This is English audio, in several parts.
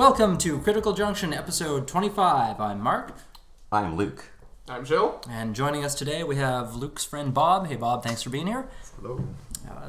Welcome to Critical Junction, episode 25. I'm Mark. I'm Luke. I'm Jill. And joining us today, we have Luke's friend Bob. Hey, Bob, thanks for being here. Hello.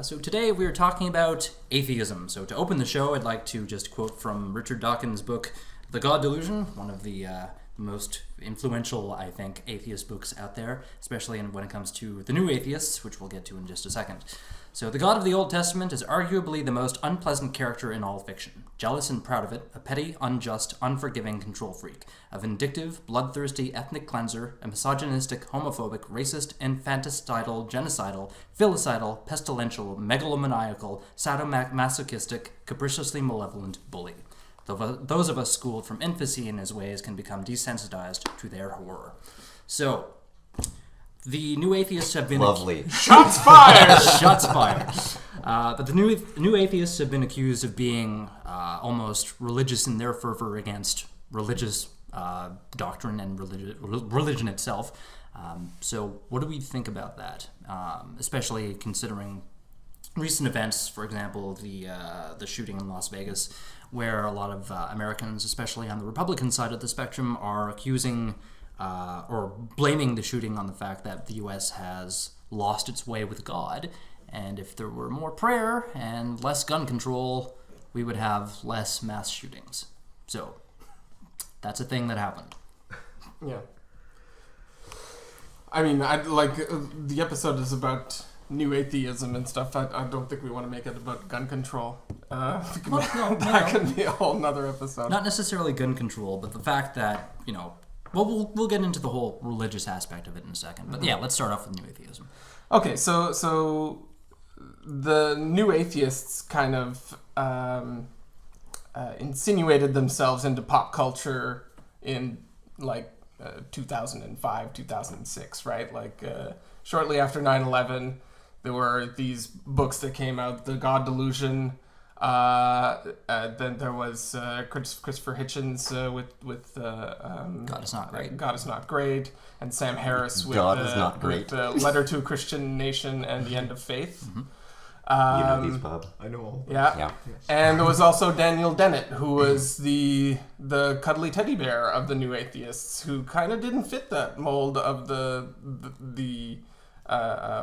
So today we are talking about atheism. So to open the show, I'd like to just quote from Richard Dawkins' book, The God Delusion, one of the most influential, I think, atheist books out there, especially when it comes to the new atheists, which we'll get to in just a second. So the God of the Old Testament is arguably the most unpleasant character in all fiction. Jealous and proud of it, a petty, unjust, unforgiving control freak, a vindictive, bloodthirsty ethnic cleanser, a misogynistic, homophobic, racist, infanticidal, genocidal, filicidal, pestilential, megalomaniacal, sadomasochistic, capriciously malevolent bully. Those of us schooled from infancy in his ways can become desensitized to their horror. So, the new atheists have been... Lovely. Shots fired! Shots fired. But the new atheists have been accused of being almost religious in their fervor against religious doctrine and religion itself. So what do we think about that? Especially considering recent events, for example, the shooting in Las Vegas, where a lot of Americans, especially on the Republican side of the spectrum, are accusing or blaming the shooting on the fact that the U.S. has lost its way with God, and if there were more prayer and less gun control, we would have less mass shootings. So, that's a thing that happened. Yeah. I mean, the episode is about new atheism and stuff. I don't think we want to make it about gun control. That could be a whole nother episode. Not necessarily gun control, but the fact that, well, we'll get into the whole religious aspect of it in a second. But yeah, let's start off with new atheism. Okay, so the new atheists kind of insinuated themselves into pop culture in 2005, 2006, right? Shortly after 9/11, there were these books that came out, The God Delusion. Then there was Christopher Hitchens with God is Not Great. God is Not Great, and Sam Harris with God is Not Great. with Letter to a Christian Nation and The End of Faith. Mm-hmm. You know these, Bob. I know all. Yeah. And there was also Daniel Dennett, who was the cuddly teddy bear of the new atheists, who kind of didn't fit that mold of the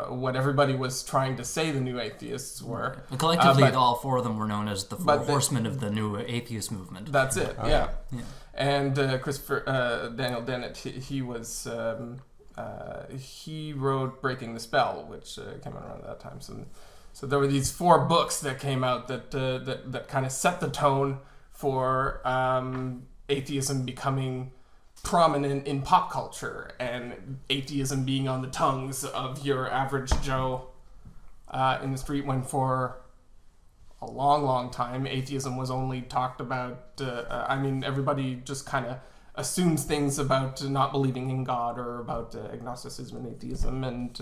what everybody was trying to say the new atheists were. And collectively, all four of them were known as the four horsemen of the new atheist movement. That's it, yeah. And Daniel Dennett, he was he wrote Breaking the Spell, which came out around that time. So there were these four books that came out that kind of set the tone for atheism becoming prominent in pop culture and atheism being on the tongues of your average Joe in the street, when for a long time atheism was only talked about. Everybody just kind of assumes things about not believing in God or about agnosticism and atheism, and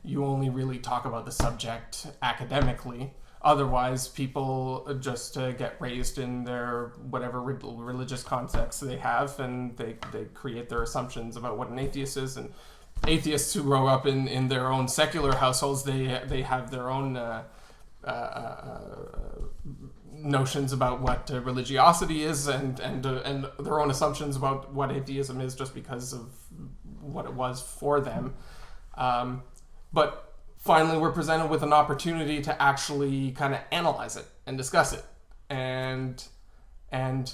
you only really talk about the subject academically. Otherwise, people just get raised in their whatever religious context they have, and they create their assumptions about what an atheist is. And atheists who grow up in their own secular households, they have their own notions about what religiosity is, and their own assumptions about what atheism is, just because of what it was for them. But finally, we're presented with an opportunity to actually kind of analyze it and discuss it, and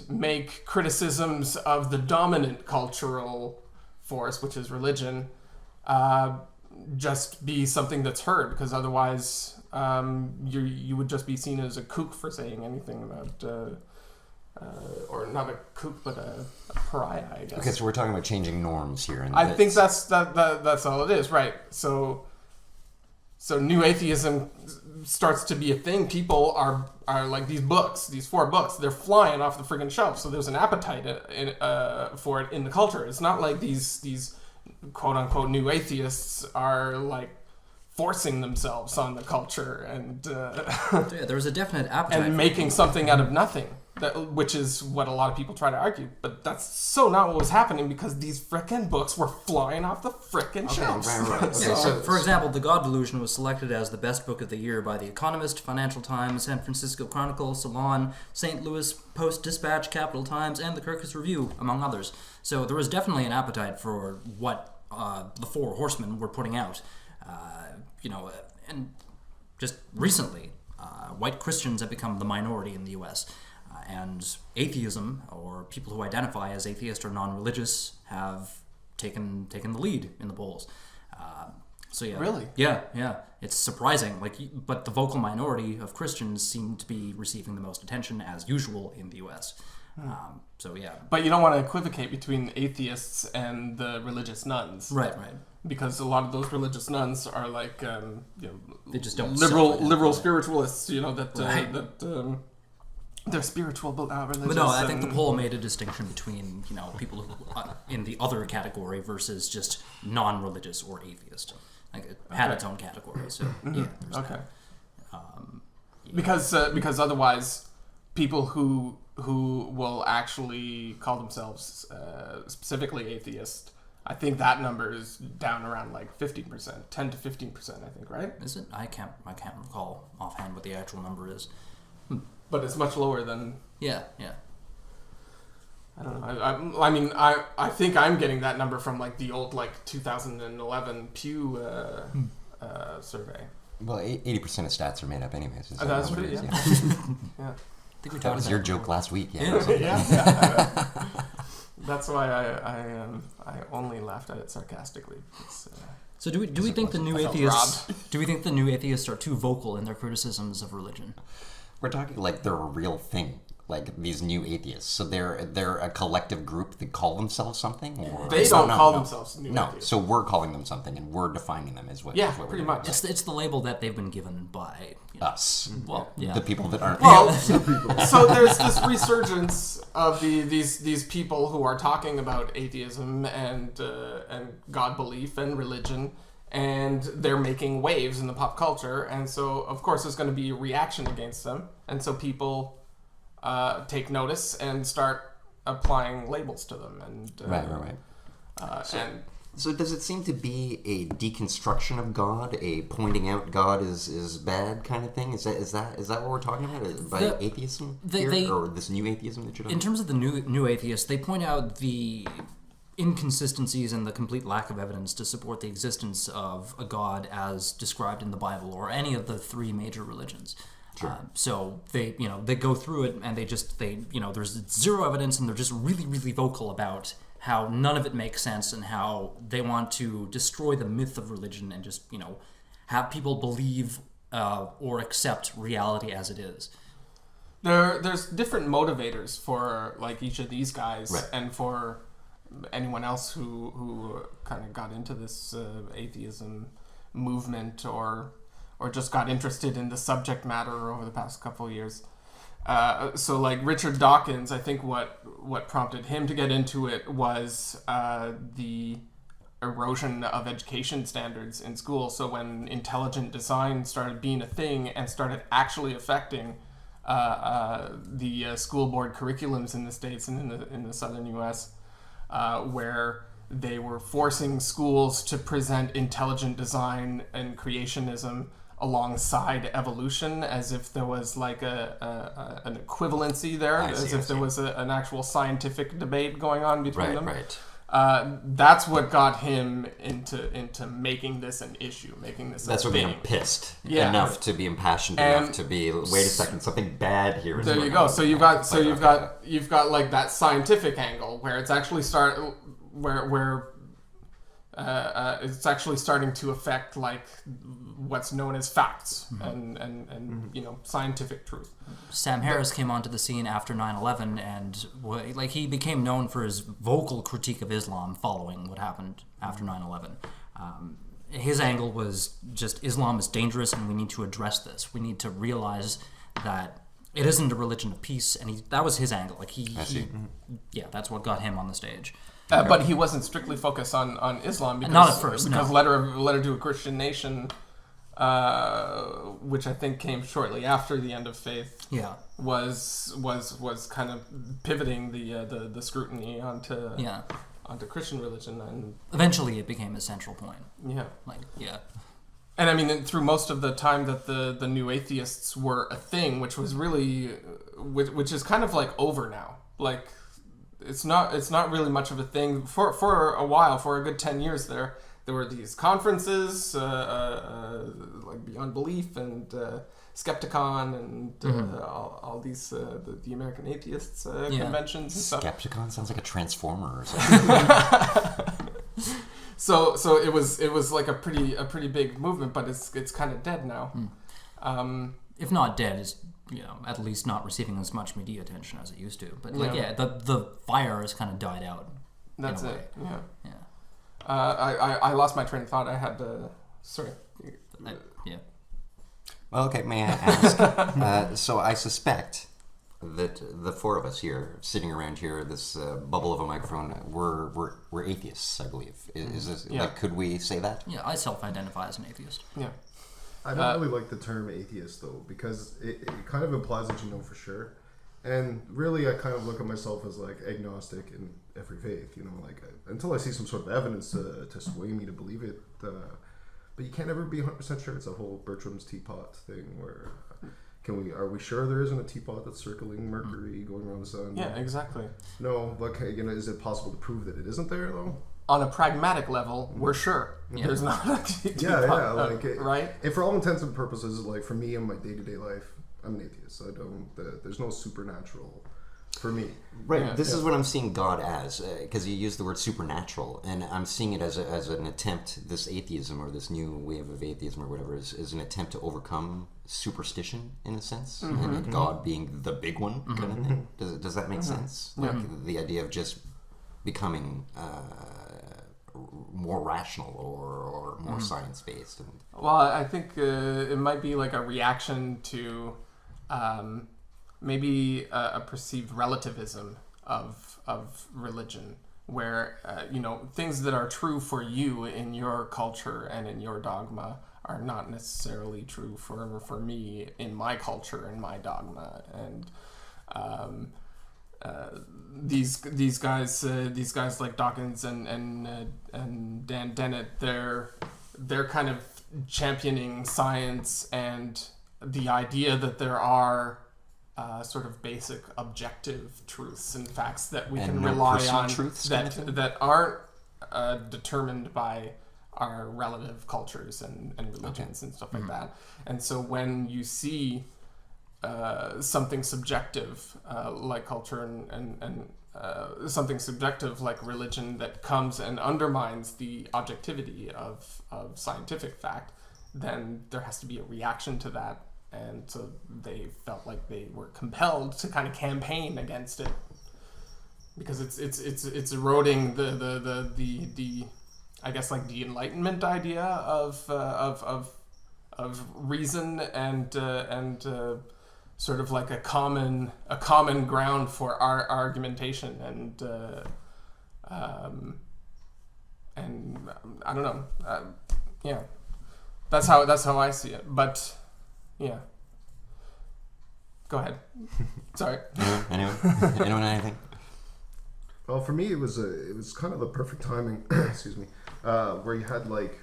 make criticisms of the dominant cultural force, which is religion, just be something that's heard, because otherwise you would just be seen as a kook for saying anything about, or not a kook, but a pariah, I guess. Okay, so we're talking about changing norms here. And I think that's all it is, right? So new atheism starts to be a thing. People are like these four books, they're flying off the friggin' shelf. So there's an appetite for it in the culture. It's not like these quote unquote new atheists are like forcing themselves on the culture and there was a definite appetite and making something out of nothing. which is what a lot of people try to argue. But that's so not what was happening, because these frickin' books were flying off the frickin' shelves. Right. So, for example, The God Delusion was selected as the best book of the year by The Economist, Financial Times, San Francisco Chronicle, Salon, St. Louis Post-Dispatch, Capital Times, and the Kirkus Review, among others. So there was definitely an appetite for what the Four Horsemen were putting out. And just recently, white Christians have become the minority in the U.S., and atheism, or people who identify as atheist or non-religious, have taken the lead in the polls. So yeah, really, yeah, it's surprising. But the vocal minority of Christians seem to be receiving the most attention, as usual, in the U.S. So yeah, but you don't want to equivocate between atheists and the religious nuns, right? Because a lot of those religious nuns are like, they just don't liberal spiritualists. Right. They're spiritual but not religious. But no, I think the poll made a distinction between people who in the other category versus just non-religious or atheist. Like it had its own category. So yeah, okay. Because otherwise, people who will actually call themselves specifically atheist, I think that number is down around like 15%, 10 to 15%, I think, right? Is it? I can't recall offhand what the actual number is. But it's much lower than... Yeah. I don't know. I think I'm getting that number from like the old 2011 Pew survey. Well, 80% of stats are made up anyways. That's true, yeah. Yeah. That was your joke last week. Yeah. That's why I only laughed at it sarcastically. So do we think the new atheists? Do we think the new atheists are too vocal in their criticisms of religion? We're talking like they're a real thing, like these new atheists. So they're a collective group that call themselves something, or they don't call themselves new atheists. No, so we're calling them something, and we're defining them as what. Yeah, what pretty much. It's the label that they've been given by us. Well, yeah, the people that aren't. Well, so there's this resurgence of these people who are talking about atheism and God belief and religion. And they're making waves in the pop culture, and so of course there's going to be a reaction against them, and so people take notice and start applying labels to them. And right. So does it seem to be a deconstruction of God, a pointing out God is bad kind of thing? Is that what we're talking about by atheism or this new atheism that you're talking about? In terms of the new atheists, they point out the inconsistencies and the complete lack of evidence to support the existence of a God as described in the Bible or any of the three major religions. Sure. So they go through it and there's zero evidence, and they're just really, really vocal about how none of it makes sense and how they want to destroy the myth of religion and just have people believe or accept reality as it is. There's different motivators for like each of these guys, right. And for anyone else who kind of got into this atheism movement or just got interested in the subject matter over the past couple of years. So like Richard Dawkins, I think what prompted him to get into it was the erosion of education standards in school. So when intelligent design started being a thing and started actually affecting the school board curriculums in the States and in the southern U.S., where they were forcing schools to present intelligent design and creationism alongside evolution, as if there was like an equivalency there, if there was an actual scientific debate going on between them. Right. That's what got him into making this an issue, making this. That's what made him pissed enough to be impassioned enough to be. Wait a second, something bad here. There you go. So you've got like that scientific angle where it's actually where it's actually starting to affect like what's known as facts and scientific truth. Sam Harris came onto the scene after 9/11, and he became known for his vocal critique of Islam following what happened after 9/11. His angle was just Islam is dangerous, and we need to address this. We need to realize that it isn't a religion of peace, and that was his angle. That's what got him on the stage. But he wasn't strictly focused on Islam because, not at first, because Letter to a Christian Nation, which I think came shortly after the End of Faith. Yeah. was kind of pivoting the scrutiny onto Christian religion, and eventually it became a central point. And I mean, through most of the time that the new atheists were a thing, which was really, which is kind of like over now. Like, it's not really much of a thing for a while. For a good 10 years there were these conferences, like Beyond Belief and Skepticon and all these the American Atheists conventions and stuff. Skepticon sounds like a transformer or something. So it was like a pretty big movement, but it's kind of dead now. If not dead, it's at least not receiving as much media attention as it used to. But the fire has kind of died out. That's it. Yeah. I lost my train of thought. I had sorry. Well, okay. May I ask? So I suspect that the four of us here, sitting around here, this bubble of a microphone, we're atheists, I believe. Is this like? Could we say that? Yeah, I self-identify as an atheist. Yeah. I don't really like the term atheist though, because it kind of implies that you know for sure. And really, I kind of look at myself as like agnostic in every faith. Like until I see some sort of evidence to sway me to believe it. But you can't ever be 100% sure. It's a whole Bertram's teapot thing where. Are we sure there isn't a teapot that's circling Mercury going around the sun? Yeah, exactly. No, but is it possible to prove that it isn't there though? On a pragmatic level, we're sure there's not a teapot, right? And for all intents and purposes, like for me in my day-to-day life, I'm an atheist. I don't. There's no supernatural for me. Right. Yeah. This is what I'm seeing God as, because you use the word supernatural, and I'm seeing it as an attempt. This atheism or this new wave of atheism or whatever is an attempt to overcome superstition in a sense, and God being the big one kind of thing. Does that make sense? Like the idea of just becoming more rational or more science based. Well, I think it might be like a reaction to maybe a perceived relativism of religion, where things that are true for you in your culture and in your dogma are not necessarily true for me in my culture and my dogma. And these guys like Dawkins and Dan Dennett, they're kind of championing science and the idea that there are sort of basic objective truths and facts that we can rely on that aren't determined by our relative cultures and religions and stuff like that. And so when you see something subjective like culture and something subjective like religion that comes and undermines the objectivity of scientific fact, then there has to be a reaction to that. And so they felt like they were compelled to kind of campaign against it, because it's eroding the I guess like the Enlightenment idea of reason and sort of like a common ground for our argumentation and I don't know, that's how I see it. But yeah, go ahead. Sorry. Anyone anything? Well, for me, it was kind of the perfect timing. Excuse me, where you had like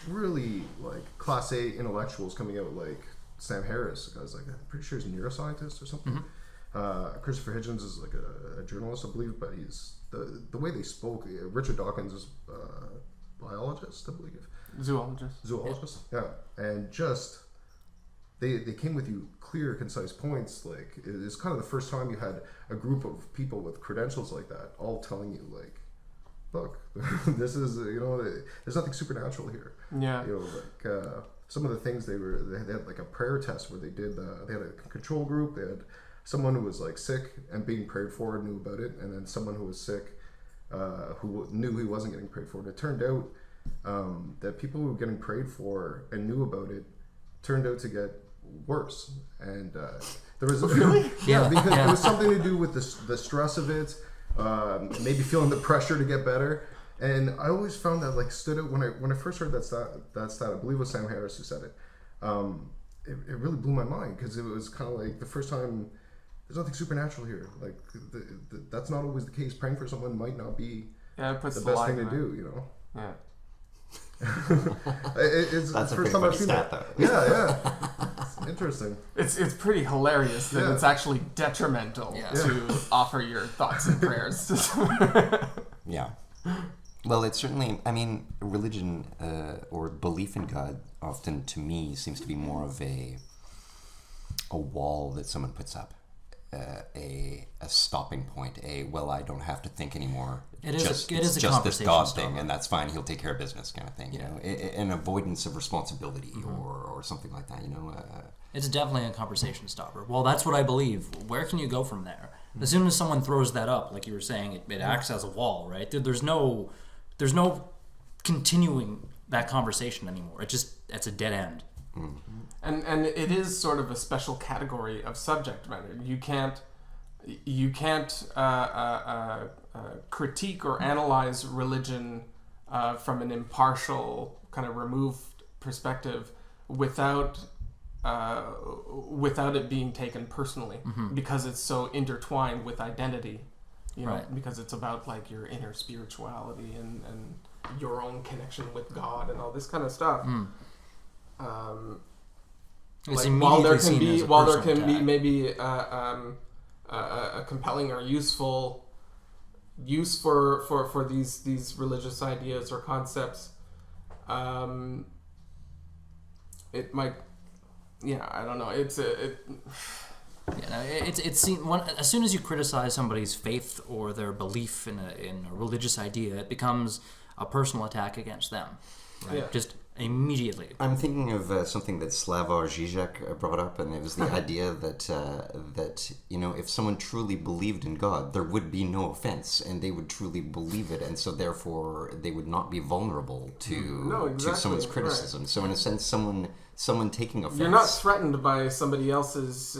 really like class A intellectuals coming out, like Sam Harris. I was like, I'm pretty sure he's a neuroscientist or something. Christopher Hitchens is like a journalist, I believe, but he's the way they spoke. Richard Dawkins is a biologist, I believe. Zoologist. Yeah, and just. They came with you clear, concise points. Like, it's kind of the first time you had a group of people with credentials like that all telling you, like, look, this is, there's nothing supernatural here. Yeah. Some of the things they had like a prayer test where they had a control group. They had someone who was like sick and being prayed for and knew about it, and then someone who was sick who knew he wasn't getting prayed for. And it turned out that people who were getting prayed for and knew about it turned out to get worse, and there was because it was something to do with the stress of it, maybe feeling the pressure to get better. And I always found that like stood out when I first heard that stat. I believe it was Sam Harris who said it. It really blew my mind, because it was kind of like the first time there's nothing supernatural here. Like that's not always the case. Praying for someone might not be it puts the best thing to do. Yeah. That's a pretty funny stat, though. Yeah. It's interesting. It's pretty hilarious that it's actually detrimental to offer your thoughts and prayers. Yeah. Well, it's certainly, I mean, religion or belief in God often, to me, seems to be more of a wall that someone puts up. A stopping point. Well, I don't have to think anymore. It is just a this conversation God starter. thing, and that's fine. He'll take care of business, kind of thing. You know, an avoidance of responsibility or something like that. You know, it's definitely a conversation stopper. Well, that's what I believe. Where can you go from there? As soon as someone throws that up, like you were saying, it acts as a wall, right? There's no continuing that conversation anymore. It's a dead end. And it is sort of a special category of subject matter. You can't critique or analyze religion from an impartial, kind of removed perspective without it being taken personally, because it's so intertwined with identity. You know, because it's about like your inner spirituality and your own connection with God and all this kind of stuff. It's like, while there can attack. be maybe a compelling or useful use for these religious ideas or concepts, it might, I don't know. As soon as you criticize somebody's faith or their belief in a religious idea, it becomes a personal attack against them. Right? Yeah. Just immediately. I'm thinking of something that Slavoj Žižek brought up, and it was the idea that if someone truly believed in God, there would be no offense, and they would truly believe it, and so therefore they would not be vulnerable to someone's criticism. Right. So in a sense, someone taking offense. You're not threatened by somebody else's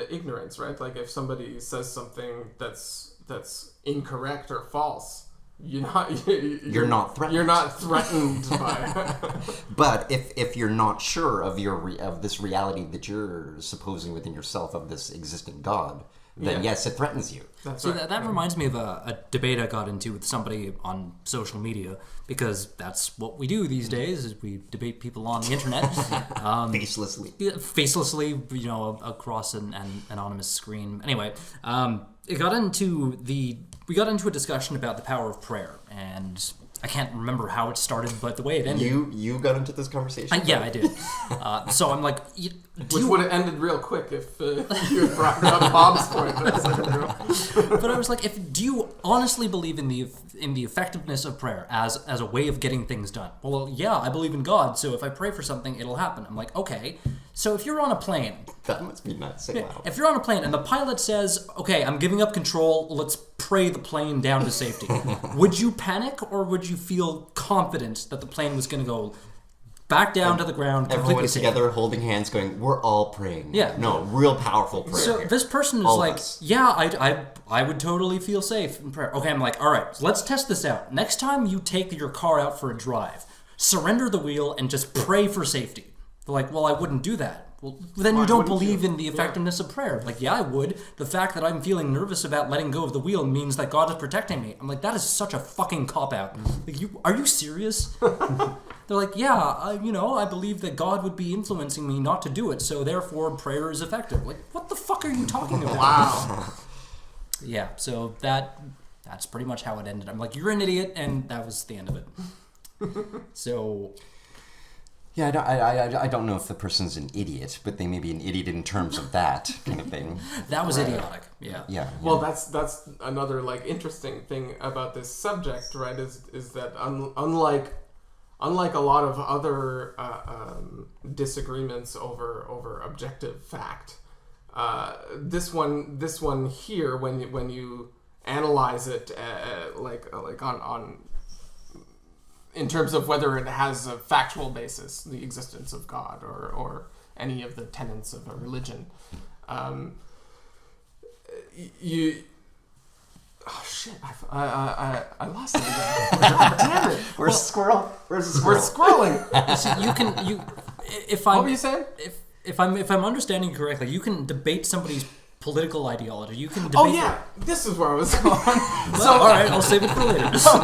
ignorance, right? Like if somebody says something that's incorrect or false, you're not threatened. You're not threatened by. But if you're not sure of this reality that you're supposing within yourself of this existing God, then yes, it threatens you. That's right. That reminds me of a debate I got into with somebody on social media, because that's what we do these days, is we debate people on the internet. Facelessly, across an anonymous screen. Anyway, we got into a discussion about the power of prayer, and I can't remember how it started, but the way it ended. You got into this conversation? Yeah, I did. So I'm like, which would have ended real quick if you had brought up Bob's point. But I was like, do you honestly believe in the effectiveness of prayer as a way of getting things done? Well, yeah, I believe in God, so if I pray for something, it'll happen. I'm like, okay. So if you're on a plane, that must be nuts. If you're on a plane and the pilot says, okay, I'm giving up control, let's pray the plane down to safety, would you panic, or would you feel confident that the plane was going to go back down to the ground completely everyone safe? Together holding hands going, we're all praying. Yeah. No, real powerful prayer. So this person is all like, I would totally feel safe in prayer. Okay, I'm like, all right, let's test this out. Next time you take your car out for a drive, surrender the wheel and just pray for safety. They're like, well, I wouldn't do that. Well, then you don't believe in the effectiveness of prayer. Like, yeah, I would. The fact that I'm feeling nervous about letting go of the wheel means that God is protecting me. I'm like, that is such a fucking cop-out. Like, are you serious? They're like, yeah, I believe that God would be influencing me not to do it, so therefore prayer is effective. Like, what the fuck are you talking about? Wow. Yeah, so that's pretty much how it ended. I'm like, you're an idiot, and that was the end of it. So... Yeah, I don't know if the person's an idiot, but they may be an idiot in terms of that kind of thing. That was idiotic. Yeah. Well, that's another like interesting thing about this subject, right? Is that unlike a lot of other disagreements over objective fact, this one here, when you analyze it like on in terms of whether it has a factual basis, the existence of God or any of the tenets of a religion. Oh shit! I lost it again. Damn it! Where's the squirrel? We're squirreling. So if I'm, what were you saying? If I'm understanding correctly, you can debate somebody's political ideology. You can debate. Oh yeah, this is where I was going. So all right, I'll save it for later. So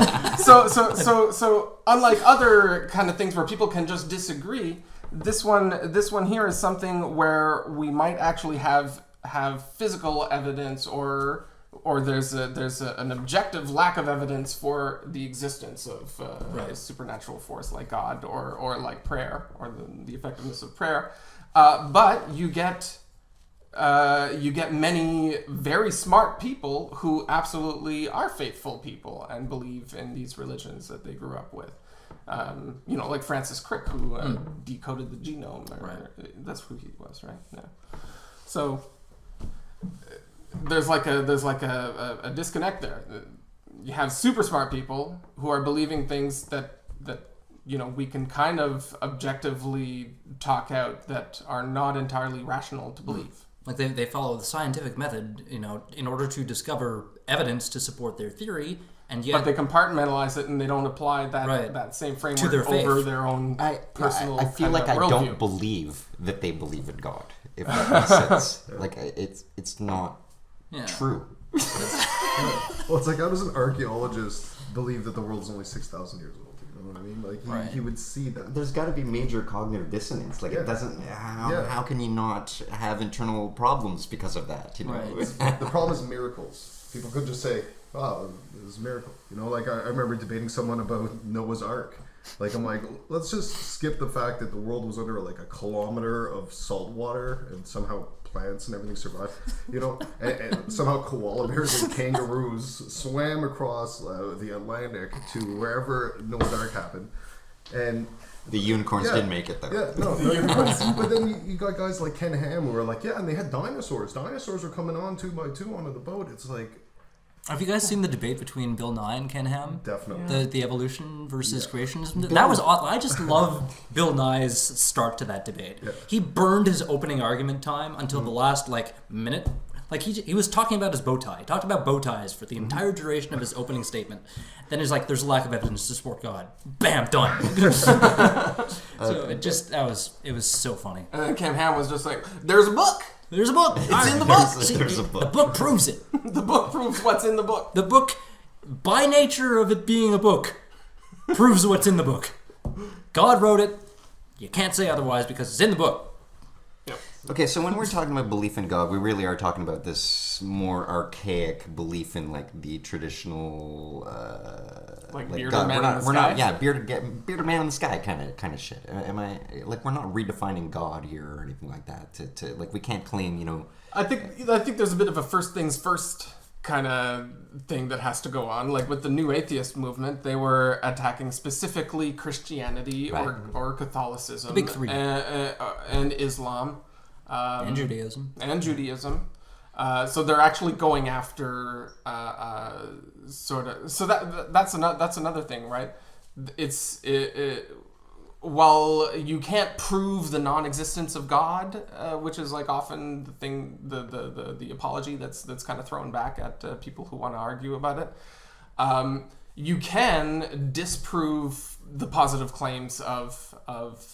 unlike other kind of things where people can just disagree, this one here is something where we might actually have physical evidence or there's an objective lack of evidence for the existence of a supernatural force like God or like prayer or the effectiveness of prayer, but you get many very smart people who absolutely are faithful people and believe in these religions that they grew up with. Like Francis Crick, who decoded the genome. That's who he was, right? Yeah. So there's like a disconnect there. You have super smart people who are believing things that we can kind of objectively talk out that are not entirely rational to believe. Like they follow the scientific method, in order to discover evidence to support their theory, and yet... But they compartmentalize it and they don't apply that same framework to their faith. Over their own personal I feel like I don't believe that they believe in God, if that makes sense. Like, it's not true. Well, it's like, how does an archaeologist believe that the world's only 6,000 years old? You know what I mean? Like, he would see that. There's got to be major cognitive dissonance. Like, it doesn't... How can you not have internal problems because of that? You know? Right. The problem is miracles. People could just say, oh, this is a miracle. Like, I remember debating someone about Noah's Ark. Like, I'm like, let's just skip the fact that the world was under, like, a kilometer of salt water and somehow plants and everything survived, and somehow koala bears and kangaroos swam across the Atlantic to wherever Noah's Ark happened, and the unicorns didn't make it though. Yeah, no, unicorns. But then you got guys like Ken Ham who were like, and they had dinosaurs. Dinosaurs were coming on 2x2 onto the boat. It's like, have you guys seen the debate between Bill Nye and Ken Ham? Definitely. The evolution versus creationism? That was awesome. I just love Bill Nye's start to that debate. Yeah. He burned his opening argument time until the last, minute. Like, he was talking about his bow tie. He talked about bow ties for the entire duration of his opening statement. Then he's like, there's a lack of evidence to support God. Bam, done. So it was so funny. And then Ken Ham was just like, there's a book. There's a book. It's in the book. There's a book. The book proves it. The book proves what's in the book. The book, by nature of it being a book, proves what's in the book. God wrote it. You can't say otherwise because it's in the book. Yep. Okay, so when we're talking about belief in God, we really are talking about this more archaic belief in the traditional bearded God. man in the We're sky. not bearded man in the sky kind of shit. Am I we're not redefining God here or anything like that? To we can't claim I think there's a bit of a first things first kind of thing that has to go on. Like with the new atheist movement, they were attacking specifically Christianity or Catholicism, the big three, and Islam, and Judaism, so they're actually going after sort of. So that's another thing, right? While you can't prove the non-existence of God, which is often the thing, the apology that's kind of thrown back at people who want to argue about it, you can disprove the positive claims of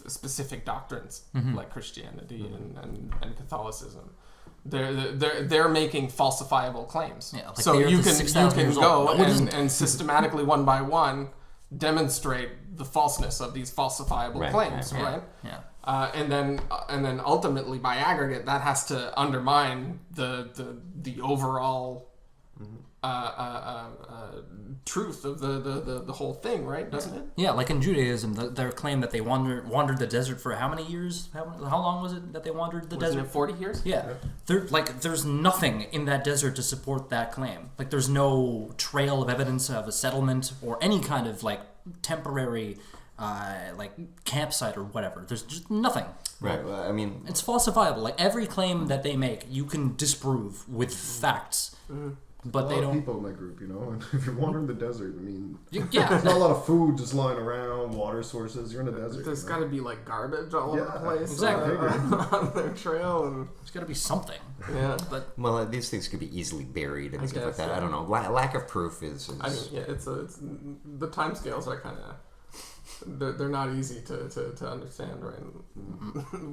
specific doctrines like Christianity and Catholicism. They're making falsifiable claims, so you can go and systematically one by one demonstrate the falseness of these falsifiable claims, right? Yeah. And then ultimately, by aggregate, that has to undermine the overall truth of the whole thing, right? Doesn't it? Yeah, like in Judaism, their claim that they wandered the desert for how many years? How long was it that they wandered the desert? Wasn't it 40 years? Yeah. There's nothing in that desert to support that claim. There's no trail of evidence of a settlement or any kind of temporary campsite or whatever. There's just nothing. Right. Well, I mean, it's falsifiable. Every claim that they make, you can disprove with facts. But they don't. People in my group, and if you're wandering the desert, Yeah, there's not a lot of food just lying around, water sources. You're in a desert. There's got to be garbage all over the place, exactly, on their trail, and there's got to be something. Yeah, but these things could be easily buried and stuff like that. Yeah. I don't know. Lack of proof is. I mean, it's the timescales are kind of. They're not easy to understand, right?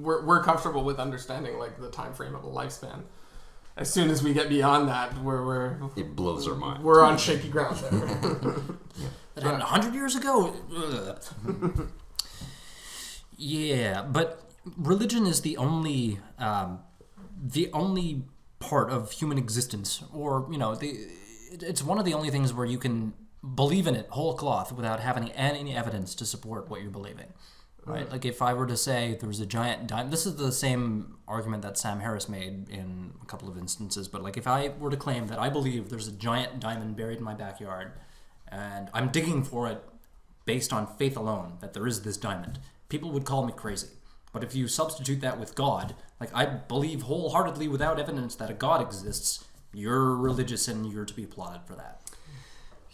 We're comfortable with understanding the time frame of a lifespan. as soon as we get beyond that, it blows our mind. We're on shaky ground there. That happened 100 years ago. Yeah, but religion is the only part of human existence, or it's one of the only things where you can believe in it whole cloth without having any evidence to support what you're believing. Right? Like if I were to say there was a giant diamond, this is the same argument that Sam Harris made in a couple of instances, but like if I were to claim that I believe there's a giant diamond buried in my backyard and I'm digging for it based on faith alone, that there is this diamond, people would call me crazy. But if you substitute that with God, like I believe wholeheartedly without evidence that a God exists, you're religious and you're to be applauded for that.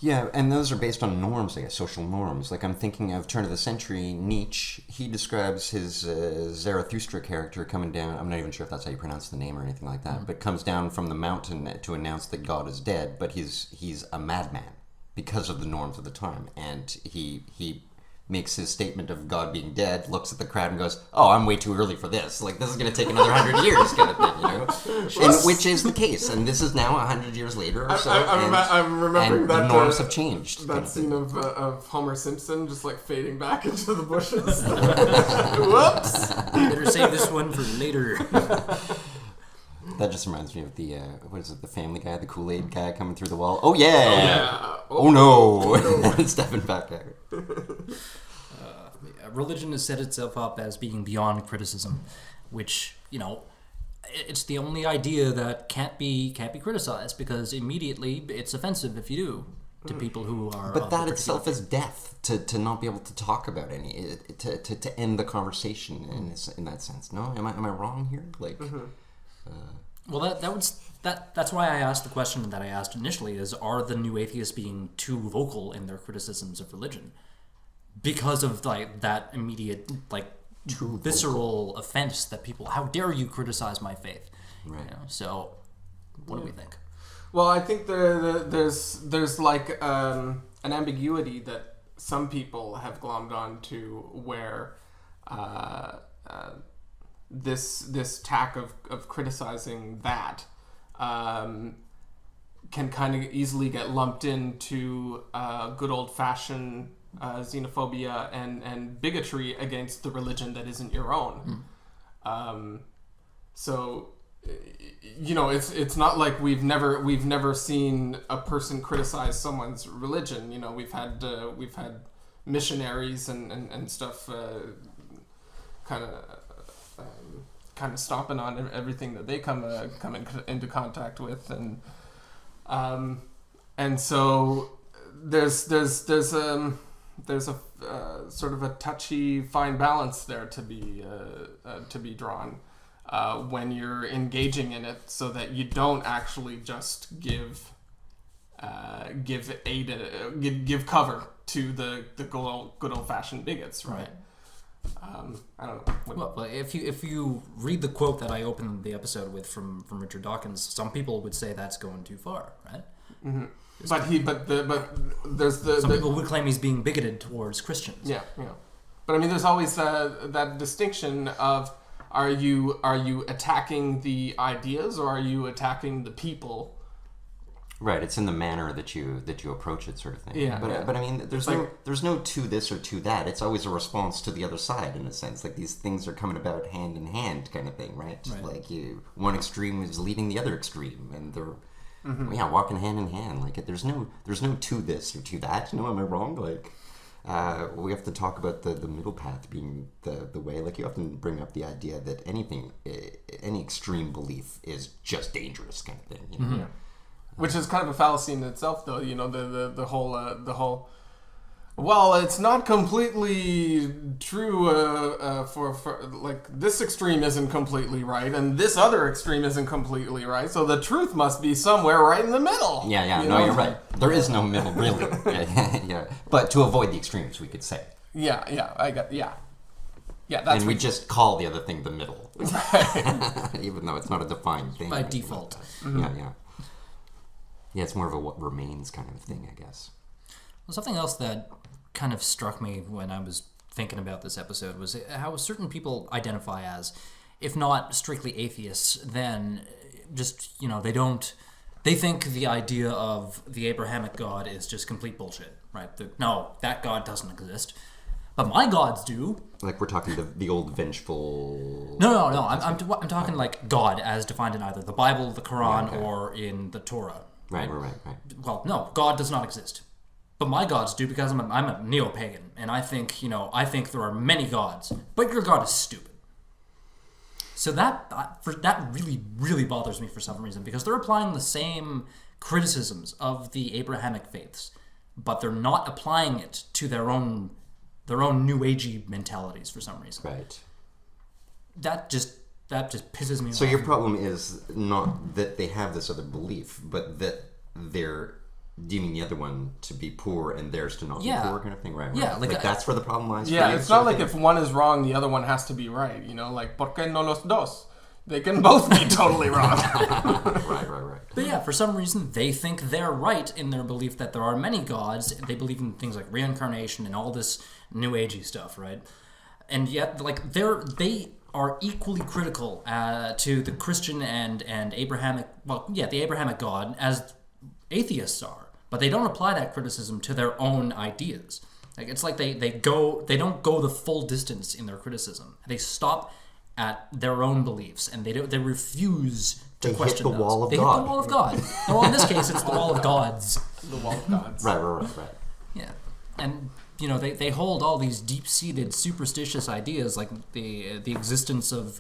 Yeah, and those are based on norms, I guess, social norms. Like I'm thinking of turn of the century Nietzsche. He describes his Zarathustra character coming down. I'm not even sure if that's how you pronounce the name or anything like that, but comes down from the mountain to announce that God is dead. But he's a madman because of the norms of the time, and he makes his statement of God being dead, looks at the crowd and goes, "Oh, I'm way too early for this. Like, this is going to take another 100 years," kind of thing, And which is the case. And this is now 100 years later or so. I'm remembering and that the norms have changed. That scene of Homer Simpson just like fading back into the bushes. Whoops! Better save this one for later. That just reminds me of the what is it? The Family Guy, the Kool-Aid guy coming through the wall. Oh yeah! Oh no! Stepping back out. Religion has set itself up as being beyond criticism, which it's the only idea that can't be criticized because immediately it's offensive if you do to people who are. But that itself is death to not be able to talk about any to end the conversation in that sense. No, am I wrong here? Like. Well, that's why I asked the question that I asked initially: is are the new atheists being too vocal in their criticisms of religion because of like that immediate too visceral offense that people? How dare you criticize my faith? Right. So, what do we think? Well, I think there's like an ambiguity that some people have glommed on to where. This tack of criticizing that can kind of easily get lumped into good old-fashioned xenophobia and bigotry against the religion that isn't your own. So it's not like we've never seen a person criticize someone's religion. We've had missionaries and stuff kind of stomping on everything that they come into contact with, and so there's a sort of a touchy fine balance there to be drawn when you're engaging in it, so that you don't actually just give cover to the good old fashioned bigots, right? I don't know. Well, if you read the quote that I opened the episode with from Richard Dawkins, some people would say that's going too far, right? Mm-hmm. Some people would claim he's being bigoted towards Christians. Yeah. But I mean, there's always that distinction of are you attacking the ideas or are you attacking the people? Right, it's in the manner that you approach it, sort of thing. Yeah. But I mean, there's no to this or to that. It's always a response to the other side, in a sense. Like these things are coming about hand in hand, kind of thing, right? Like one extreme is leading the other extreme, and they're walking hand in hand. Like there's no to this or to that. Am I wrong? Like we have to talk about the middle path being the way. Like you often bring up the idea that any extreme belief is just dangerous, kind of thing. Yeah. Which is kind of a fallacy in itself, though. The whole. Well, it's not completely true. For like this extreme isn't completely right, and this other extreme isn't completely right. So the truth must be somewhere right in the middle. Yeah. You're right. There is no middle, really. Yeah. But to avoid the extremes, we could say. Yeah. That's and we just call the other thing the middle, even though it's not a defined thing by default. Yeah. Yeah, it's more of a what remains kind of thing, I guess. Well, something else that kind of struck me when I was thinking about this episode was how certain people identify as, if not strictly atheists, then just, they don't. They think the idea of the Abrahamic God is just complete bullshit, right? No, that God doesn't exist. But my gods do. Like we're talking the old vengeful... No. I'm talking like God as defined in either the Bible, the Quran, or in the Torah. Right. Well, no, God does not exist. But my gods do because I'm a neo-pagan. And I think there are many gods. But your God is stupid. So that really, really bothers me for some reason. Because they're applying the same criticisms of the Abrahamic faiths. But they're not applying it to their own new agey mentalities for some reason. Right. That just pisses me off. So your problem is not that they have this other belief, but that they're deeming the other one to be poor and theirs to not be poor, kind of thing, right? Yeah, like that's where the problem lies. Yeah, it's not like if one is wrong, the other one has to be right. Like ¿por qué no los dos? They can both be totally wrong. Right. But yeah, for some reason, they think they're right in their belief that there are many gods. They believe in things like reincarnation and all this new agey stuff, right? And yet, like, they are equally critical to the Christian and Abrahamic, the Abrahamic God as atheists are. But they don't apply that criticism to their own ideas. Like, it's like they don't go the full distance in their criticism. They stop at their own beliefs, and they refuse to question those. They hit the wall of God. Hit the wall of God. Well, in this case, it's the wall of gods. The wall of gods. Right. Yeah, and they hold all these deep-seated superstitious ideas, like the existence of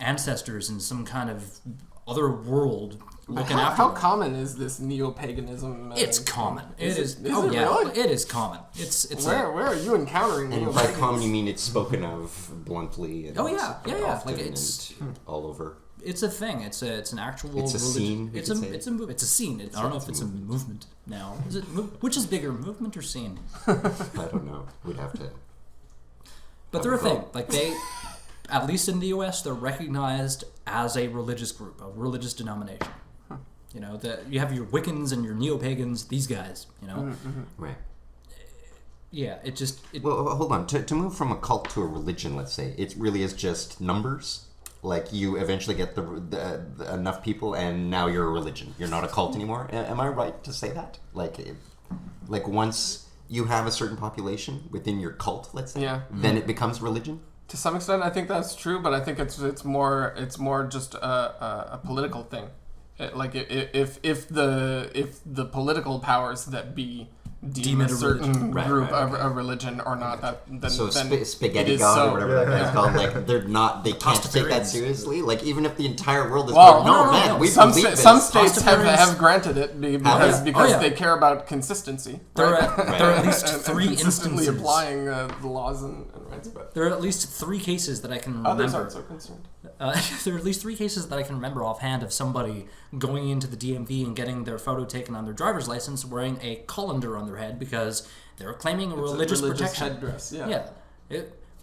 ancestors in some kind of other world looking after How them. common is this neo-paganism? It's common. It is. Really? It is common. It's where are you encountering And by common you mean it's spoken of bluntly and yeah. often Like it's and all over. It's a thing. It's an actual. It's a scene. It's a scene. I don't know if it's a movement now. Is it? Which is bigger, movement or scene? I don't know. We'd have to. But they're a thing. Like they, at least in the U.S., they're recognized as a religious group, a religious denomination. That you have your Wiccans and your neo-pagans. These guys. Right. Yeah. Well, hold on. To move from a cult to a religion, let's say, it really is just numbers. Like you eventually get the enough people, and now you're a religion. You're not a cult anymore. Am I right to say that? Like once you have a certain population within your cult, let's say, then it becomes religion. To some extent, I think that's true, but I think it's more just a political thing. If the political powers that be deem a certain group a religion or not, then spaghetti it god so. or whatever that guy's called, like they can't take that seriously. Like even if the entire world is we some believe this. Some states have granted it because they care about consistency. There are at least three consistently instances applying the laws and rights. But there are at least 3 cases that I can remember. Others aren't so concerned. There are at least 3 cases that I can remember offhand of somebody going into the DMV and getting their photo taken on their driver's license wearing a colander on their head because they're claiming a religious protection. Headdress,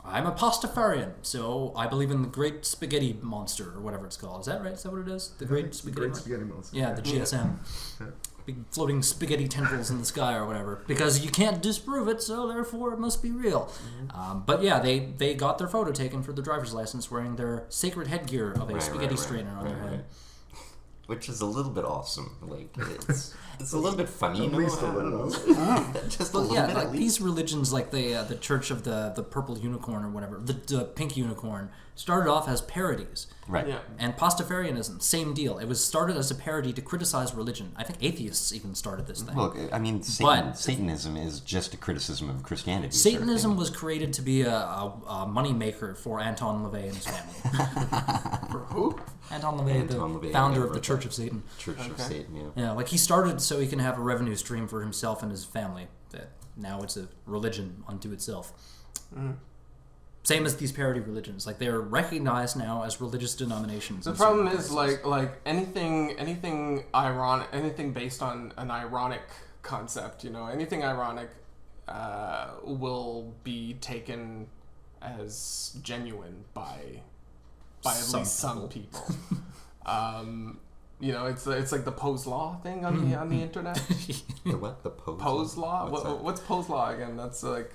I'm a pastafarian, so I believe in the Great Spaghetti Monster, or whatever it's called. Is that right? Is that what it is? The Great Spaghetti Monster. Yeah, the GSM. Big floating spaghetti tendrils in the sky or whatever. Because you can't disprove it, so therefore it must be real. But yeah, they got their photo taken for their driver's license wearing their sacred headgear of a spaghetti strainer on their head. Which is a little bit awesome. Like it's a little bit funny. At least a little. Just a little bit. Like these religions, like the Church of the Purple Unicorn or whatever, the Pink Unicorn, started off as parodies. Right. Yeah. And Pastafarianism, same deal. It was started as a parody to criticize religion. I think atheists even started this thing. Look, I mean, Satanism is just a criticism of Christianity. Satanism was created to be a money maker for Anton LaVey and his family. For who? Anton LaVey, the founder of the Church of Satan. Church of Satan, yeah. Yeah, like he started so he can have a revenue stream for himself and his family. That now it's a religion unto itself. Same as these parody religions. Like they're recognized now as religious denominations. The problem is like anything ironic, anything based on an ironic concept. Anything ironic will be taken as genuine by at least some people. It's like the Poe's Law thing on the internet. The what? The Poe's Poe's Law? What's What's Poe's Law again? That's like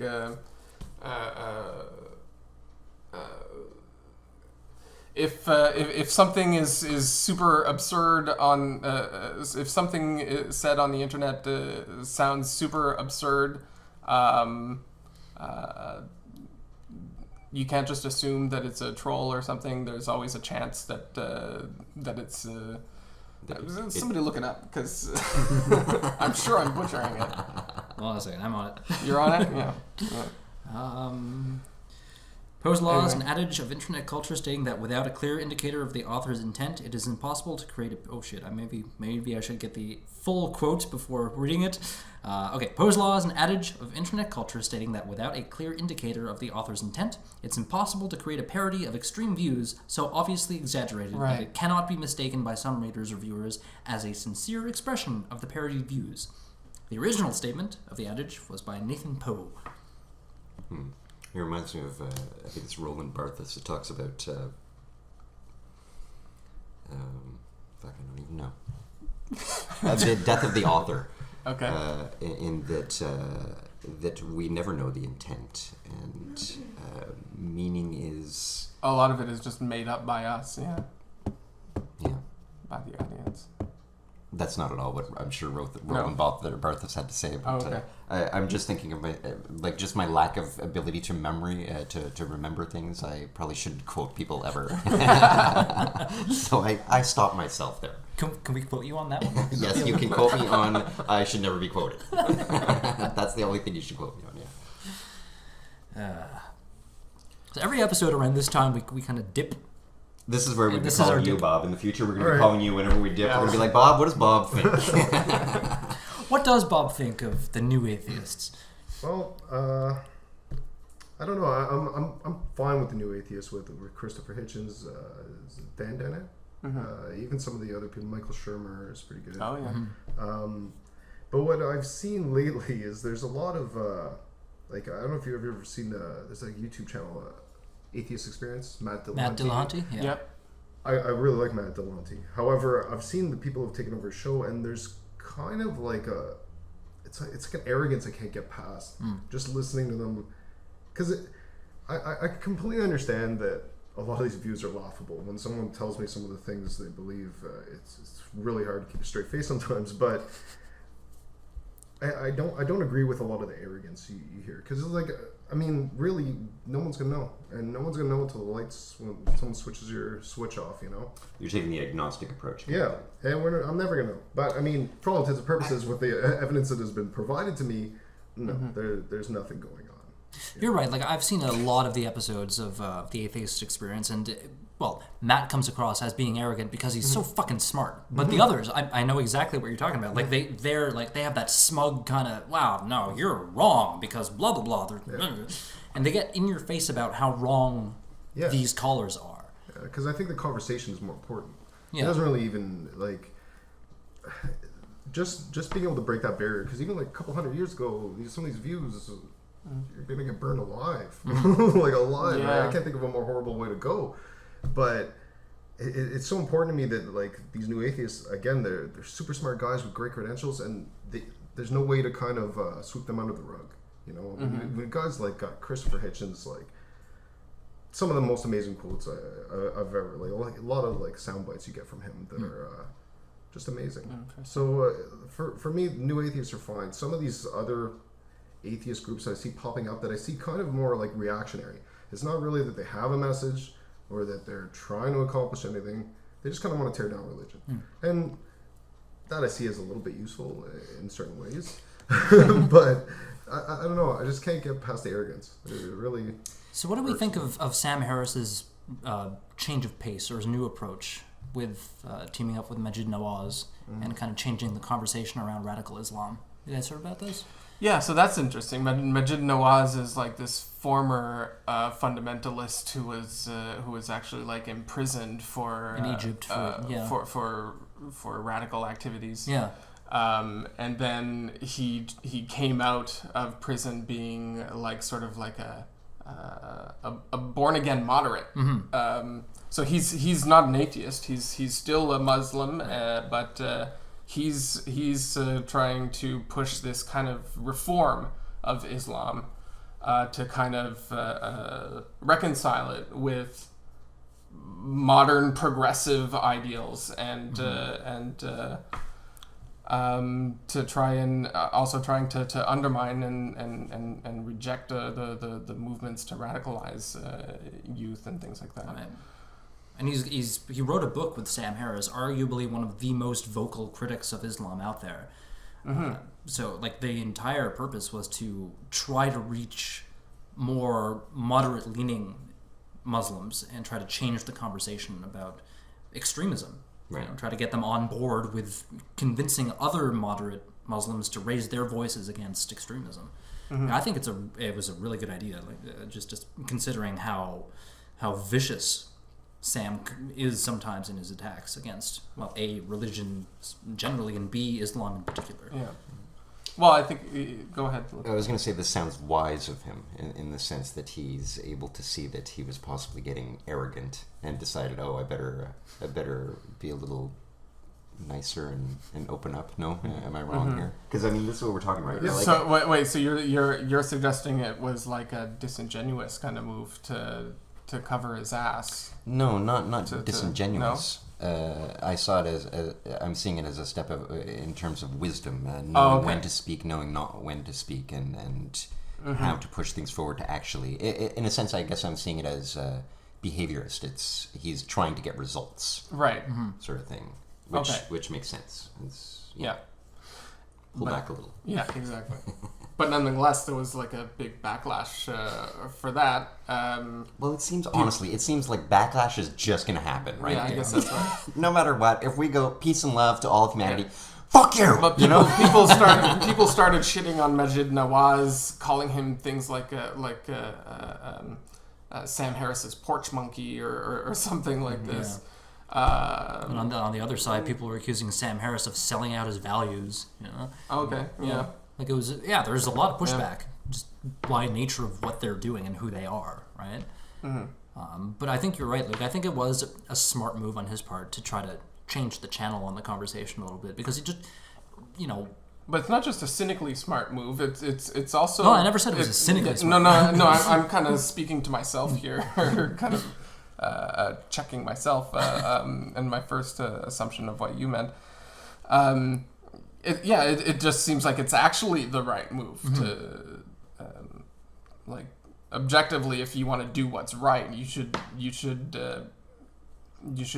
if something is super absurd on if something is said on the internet sounds super absurd, you can't just assume that it's a troll or something. There's always a chance that it's somebody look it up, because I'm sure I'm butchering it. Hold on a second, I'm on it. You're on it? Yeah. Poe's law is an adage of internet culture stating that without a clear indicator of the author's intent, it is impossible to create a... Oh shit, maybe I should get the full quote before reading it. Okay, Poe's law is an adage of internet culture stating that without a clear indicator of the author's intent, it's impossible to create a parody of extreme views so obviously exaggerated that it cannot be mistaken by some readers or viewers as a sincere expression of the parodied views. The original statement of the adage was by Nathan Poe. It reminds me of, I think it's Roland Barthes. It talks about, fuck, I don't even know. The death of the author. Okay. In that we never know the intent, and meaning is... A lot of it is just made up by us, Yeah. by the audience. That's not at all what I'm sure Roland Barthes had to say about okay. I'm just thinking of just my lack of ability to to remember things. I probably shouldn't quote people ever. So I stopped myself there. Can we quote you on that one? Yes, you can quote me on I should never be quoted. That's the only thing you should quote me on, So every episode around this time, we kind of dip. This is where we'd be calling you, dip. Bob. In the future, we're going to be calling you whenever we dip. We're going to be like, Bob, what does Bob think? What does Bob think of the new atheists? Well, I don't know. I'm fine with the new atheists, with Christopher Hitchens, Dan Dennett, even some of the other people. Michael Shermer is pretty good. Oh yeah. But what I've seen lately is there's a lot of I don't know if you've ever seen there's a YouTube channel, Atheist Experience, Matt Dillahunty. Yeah. Yep. I really like Matt Dillahunty. However, I've seen the people who have taken over his show, and there's kind of like it's like an arrogance I can't get past. Just listening to them, because I completely understand that a lot of these views are laughable. When someone tells me some of the things they believe, it's really hard to keep a straight face sometimes. But I don't agree with a lot of the arrogance you hear, because it's like, I mean, really, no one's gonna know, and no one's gonna know until the lights, when someone switches your switch off. You know. You're taking the agnostic approach. Yeah, and I'm never gonna know. But I mean, for all intents and purposes, with the evidence that has been provided to me, no, there's nothing going on. You're right. Like, I've seen a lot of the episodes of the Atheist Experience, and well, Matt comes across as being arrogant because he's so fucking smart. But the others, I know exactly what you're talking about. Like, they're like, they have that smug kind of, wow, no, you're wrong because blah blah blah. And they get in your face about how wrong these callers are. Because I think the conversation is more important. Yeah. It doesn't really even like just being able to break that barrier. Because even like a couple hundred years ago, some of these views, you're gonna get burned alive, like alive. Yeah. Right? I can't think of a more horrible way to go. But it's so important to me that like these new atheists, again, they're super smart guys with great credentials, and there's no way to kind of sweep them under the rug. You know, with guys like Christopher Hitchens, like some of the most amazing quotes I've ever like a lot of like sound bites you get from him that are just amazing. So for me, new atheists are fine. Some of these other atheist groups I see popping up that I see kind of more like reactionary. It's not really that they have a message or that they're trying to accomplish anything. They just kind of want to tear down religion. And that I see as a little bit useful in certain ways. But I don't know. I just can't get past the arrogance. It really. So what do we think of Sam Harris's change of pace, or his new approach with teaming up with Maajid Nawaz and kind of changing the conversation around radical Islam? You guys heard about this? Yeah, so that's interesting. Maajid Nawaz is like this former fundamentalist who was actually like imprisoned in Egypt for radical activities. Yeah. And then he came out of prison being like sort of like a born again moderate. So he's not an atheist. He's still a Muslim, but he's trying to push this kind of reform of Islam to kind of reconcile it with modern progressive ideals and to try and also trying to undermine and reject the movements to radicalize youth and things like that. Right. And he wrote a book with Sam Harris, arguably one of the most vocal critics of Islam out there. So like the entire purpose was to try to reach more moderate-leaning Muslims and try to change the conversation about extremism. Right. You know, try to get them on board with convincing other moderate Muslims to raise their voices against extremism. I think it was a really good idea. Like just considering how vicious Sam is sometimes in his attacks against A, religion generally, and B, Islam in particular. Yeah. Well, I think... Go ahead. I was going to say this sounds wise of him in the sense that he's able to see that he was possibly getting arrogant and decided, I better be a little nicer and open up. No? Am I wrong here? Because, I mean, this is what we're talking about. Yeah. So, wait, so you're suggesting it was like a disingenuous kind of move to cover his ass? No, not disingenuous. No? I saw it as I'm seeing it as a step in terms of wisdom, knowing when to speak, knowing not when to speak, and how to push things forward to actually. In a sense, I guess I'm seeing it as behaviorist. He's trying to get results, right? Sort of thing, which makes sense. Pull back a little. Yeah, exactly. But nonetheless, there was like a big backlash for that. Well, it seems like backlash is just going to happen, right? Yeah, I guess that's right. No matter what, if we go peace and love to all of humanity, fuck you! But people started shitting on Maajid Nawaz, calling him things like Sam Harris's porch monkey or something like this. And on the other side, people were accusing Sam Harris of selling out his values. You know? Okay. Yeah. Like it was, there's a lot of pushback just by nature of what they're doing and who they are, right? But I think you're right, Luke. I think it was a smart move on his part to try to change the channel on the conversation a little bit because it just, But it's not just a cynically smart move. It's also. No, I never said it was a cynically smart move. No. I'm kind of speaking to myself here, kind of checking myself, and my first assumption of what you meant. It just seems like it's actually the right move to, objectively, if you want to do what's right, you should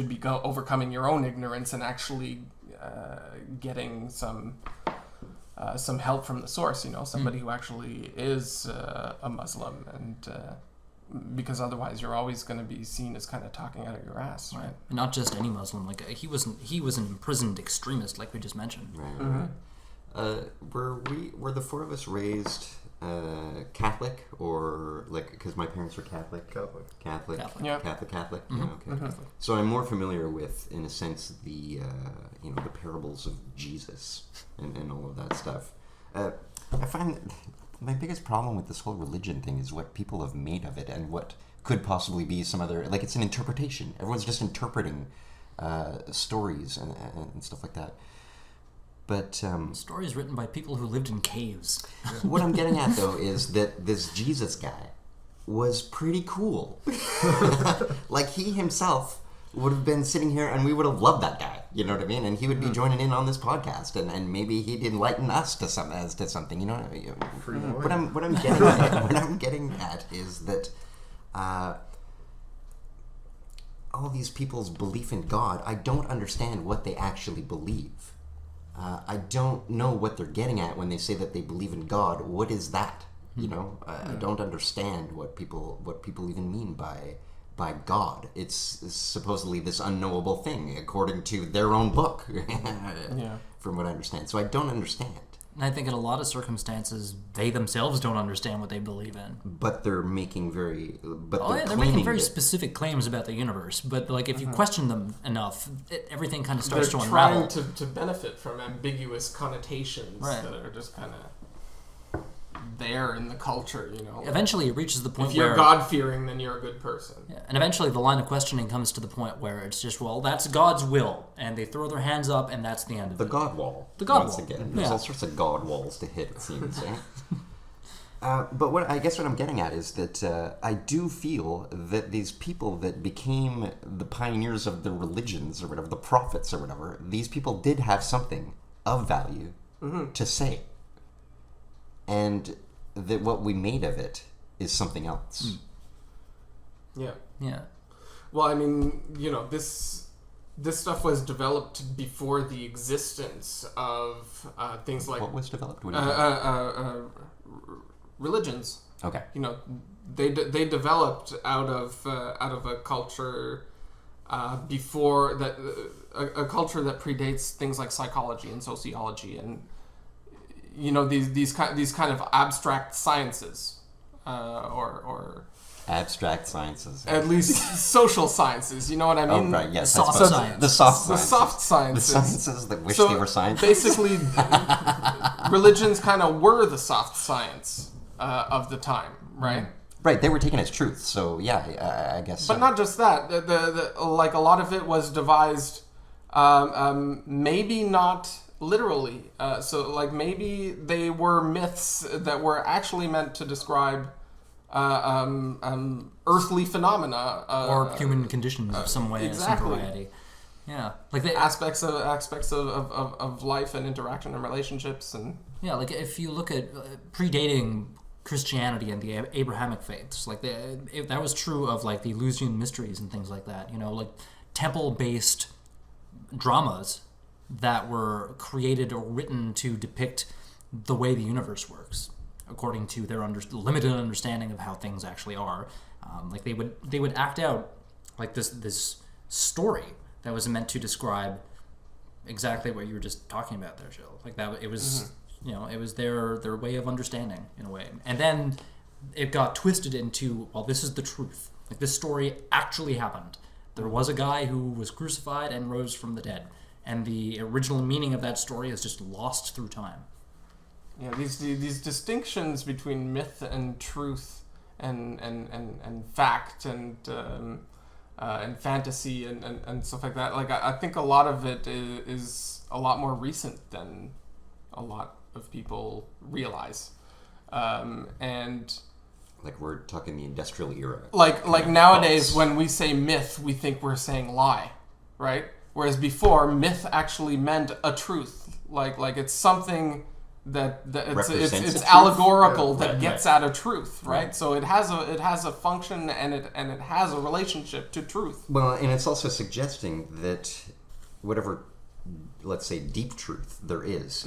be overcoming your own ignorance and actually getting some help from the source. Somebody who actually is a Muslim, and because otherwise you're always going to be seen as kind of talking out of your ass, right? And not just any Muslim. Like he was an imprisoned extremist, like we just mentioned. Right. Were the four of us raised Catholic or because my parents were Catholic? Catholic. Yeah. Catholic. Yeah, okay. So I'm more familiar with, in a sense, the the parables of Jesus and all of that stuff. I find that my biggest problem with this whole religion thing is what people have made of it and what could possibly be some other... it's an interpretation. Everyone's just interpreting stories and stuff like that. But... stories written by people who lived in caves. What I'm getting at, though, is that this Jesus guy was pretty cool. He himself would have been sitting here and we would have loved that guy. You know what I mean? And he would be joining in on this podcast, and maybe he'd enlighten us to something. What I'm getting at is that all these people's belief in God, I don't understand what they actually believe. I don't know what they're getting at when they say that they believe in God. What is that? I don't understand what people even mean by God. It's supposedly this unknowable thing, according to their own book, from what I understand. So I don't understand. And I think in a lot of circumstances, they themselves don't understand what they believe in. But they're making they're making very specific claims about the universe. But if you question them enough, everything kind of starts to unravel. They're trying to benefit from ambiguous connotations that are just kind of there in the culture, Eventually it reaches the point where... If you're God-fearing, then you're a good person. Yeah, and eventually the line of questioning comes to the point where it's just, that's God's will, and they throw their hands up, and that's the end of it. The God wall. The God wall. Again. There's all sorts of God walls to hit, it seems, But what I'm getting at is that I do feel that these people that became the pioneers of the religions or whatever, the prophets or whatever, these people did have something of value to say. And that what we made of it is something else. Yeah. Yeah. Well, I mean, this stuff was developed before the existence of things like... What was developed? What do you mean? Religions. Okay. They developed out of a culture before that, a culture that predates things like psychology and sociology and these kind of abstract sciences or abstract sciences. At least social sciences, you know what I mean? Oh, right, yes. Soft science. The soft The sciences. soft sciences. The sciences that wish they were sciences. Basically, religions kind of were the soft science of the time, right? Right, they were taken as truth, so yeah, I guess. But not just that. Like a lot of it was devised, maybe not literally. So like maybe they were myths that were actually meant to describe earthly phenomena or human conditions of some way, exactly. some variety. Yeah, like the aspects of life and interaction and relationships and like if you look at predating Christianity and the Abrahamic faiths, like that was true of like the Eleusinian mysteries and things like that. Like temple-based dramas that were created or written to depict the way the universe works, according to their limited understanding of how things actually are. Like they would act out like this story that was meant to describe exactly what you were just talking about there, Jill. Like that, it was it was their way of understanding in a way, and then it got twisted into, well, this is the truth. Like this story actually happened. There was a guy who was crucified and rose from the dead, and the original meaning of that story is just lost through time. Yeah, these distinctions between myth and truth and fact and fantasy and stuff like that. Like I think a lot of it is a lot more recent than a lot of people realize, and like we're talking the industrial era. Like nowadays, when we say myth, we think we're saying lie, right? Whereas before, myth actually meant a truth. Like it's something that it's allegorical that gets at a truth, right? So it has a function and it has a relationship to truth. Well, and it's also suggesting that whatever, let's say, deep truth there is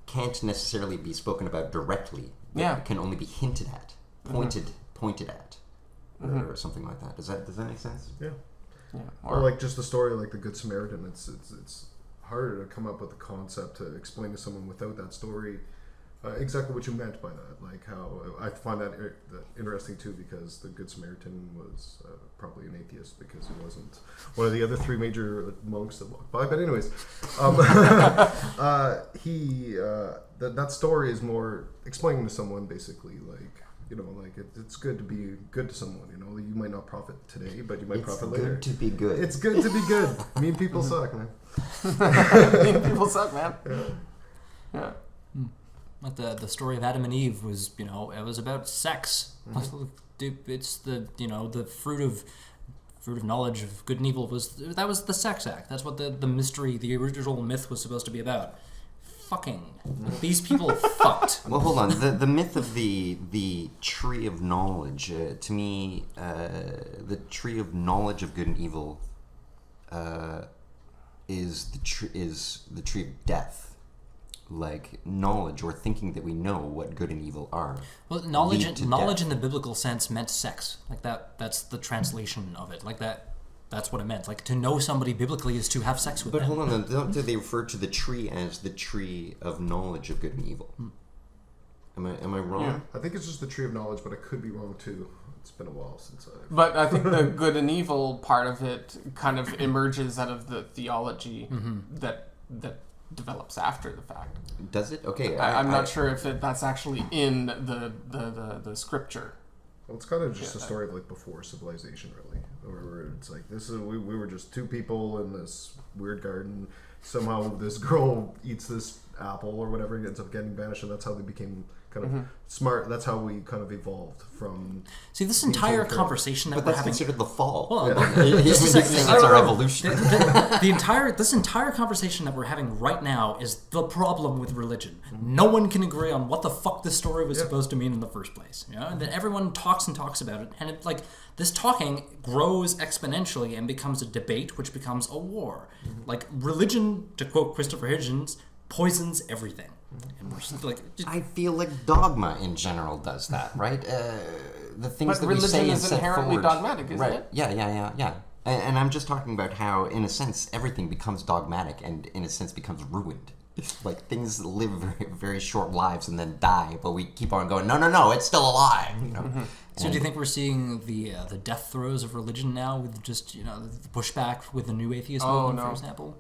can't necessarily be spoken about directly. Yeah, it can only be hinted at, pointed at, or something like that. Does that make sense? Yeah. Yeah. Or like just the story like the Good Samaritan. It's harder to come up with a concept to explain to someone without that story exactly what you meant by that. Like how I find that interesting too, because the Good Samaritan was probably an atheist because he wasn't one of the other three major monks that walked by. But anyways, that story is more explaining to someone basically like, like it's good to be good to someone. You might not profit today, but you might profit later. It's good to be good. It's good to be good. Mean people suck, man. Mean people suck, man. Yeah. Like the story of Adam and Eve was, it was about sex. It's the fruit of knowledge of good and evil was the sex act. That's what the mystery, the original myth was supposed to be about. Fucking. These people fucked. Well, hold on. The myth of the tree of knowledge, to me, the tree of knowledge of good and evil is the tree of death. Like knowledge or thinking that we know what good and evil are. Well, knowledge in the biblical sense meant sex. Like that's the translation of it. Like that's what it meant. Like to know somebody biblically is to have sex with them. But hold on, don't they refer to the tree as the tree of knowledge of good and evil? Am I wrong? Yeah. I think it's just the tree of knowledge, but I could be wrong too. It's been a while since But I think the good and evil part of it kind of emerges out of the theology that develops after the fact. Does it? Okay. I'm not sure if that's actually in the scripture. Well, it's kind of just a story of like before civilization, really. Where it's like we were just two people in this weird garden. Somehow this girl eats this apple or whatever and ends up getting banished, and that's how they became kind of smart. That's how we kind of evolved from. See, this entire conversation that we're having, considered the fall. Well, That's our evolution. This entire conversation that we're having right now is the problem with religion. No one can agree on what the fuck this story was supposed to mean in the first place. You know, and then everyone talks and talks about it, and this talking grows exponentially and becomes a debate, which becomes a war. Like religion, to quote Christopher Hitchens, poisons everything. And we're just I feel like dogma in general does that, right? The things But that we say religion and is set inherently forward, dogmatic, isn't it? Yeah. And I'm just talking about how, in a sense, everything becomes dogmatic and, in a sense, becomes ruined. Like, things live very, very short lives and then die, but we keep on going, no, it's still alive, you know? So do you think we're seeing the death throes of religion now with just, the pushback with the new atheist movement, for example?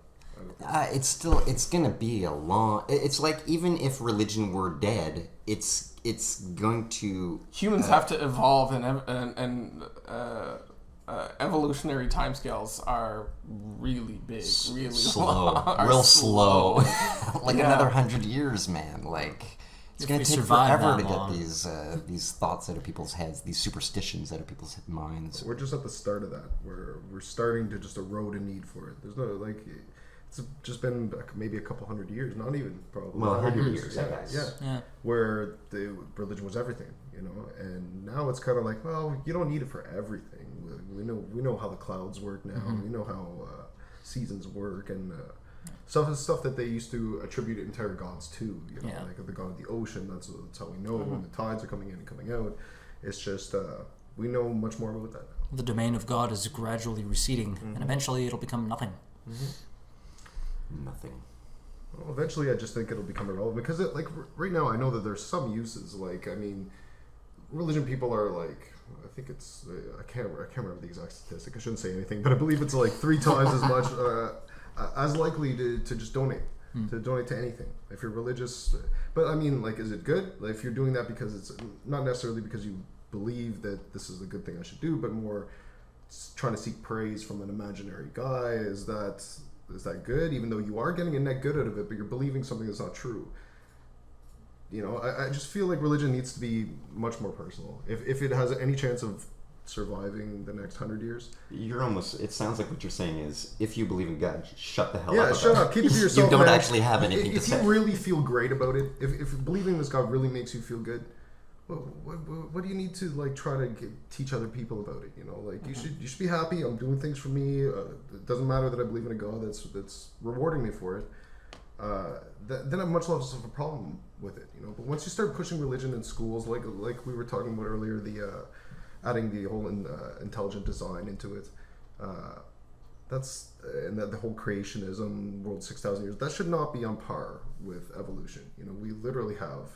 It's gonna be a long. It's like even if religion were dead, it's going to. Humans have to evolve, and evolutionary timescales are really big, really slow, real slow. Like another 100 years, man. Like it's gonna take forever to get these thoughts out of people's heads, these superstitions out of people's minds. We're just at the start of that, where we're starting to just erode a need for it. There's no It's just been maybe a couple hundred years, not even probably. Well, 100 years, I guess. Yeah. Where the religion was everything, and now it's kind of like, well, you don't need it for everything. We know how the clouds work now. We know how seasons work, and stuff that they used to attribute entire gods to. Like the god of the ocean. That's how we know when the tides are coming in and coming out. It's just we know much more about that now. The domain of God is gradually receding, and eventually it'll become nothing. Nothing. Well, eventually, I just think it'll become irrelevant because, right now, I know that there's some uses. Religion people are I think it's I can't remember the exact statistic. I shouldn't say anything, but I believe it's 3 times as much as likely to just donate to anything if you're religious. But is it good? If you're doing that because it's not necessarily because you believe that this is a good thing I should do, but more trying to seek praise from an imaginary guy, is that good? Even though you are getting a net good out of it, but you're believing something that's not true. I just feel like religion needs to be much more personal. If it has any chance of surviving the next 100 years. It sounds like what you're saying is, if you believe in God, shut the hell up. Yeah, shut up. Keep it to yourself. You don't actually have anything to say. If you really feel great about it, if believing in this God really makes you feel good, what do you need to try to teach other people about it? You should be happy. I'm doing things for me. It doesn't matter that I believe in a God that's rewarding me for it. Then I have much less of a problem with it. But once you start pushing religion in schools, like we were talking about earlier, the adding the whole intelligent design into it, and the whole creationism, world 6,000 years, that should not be on par with evolution. We literally have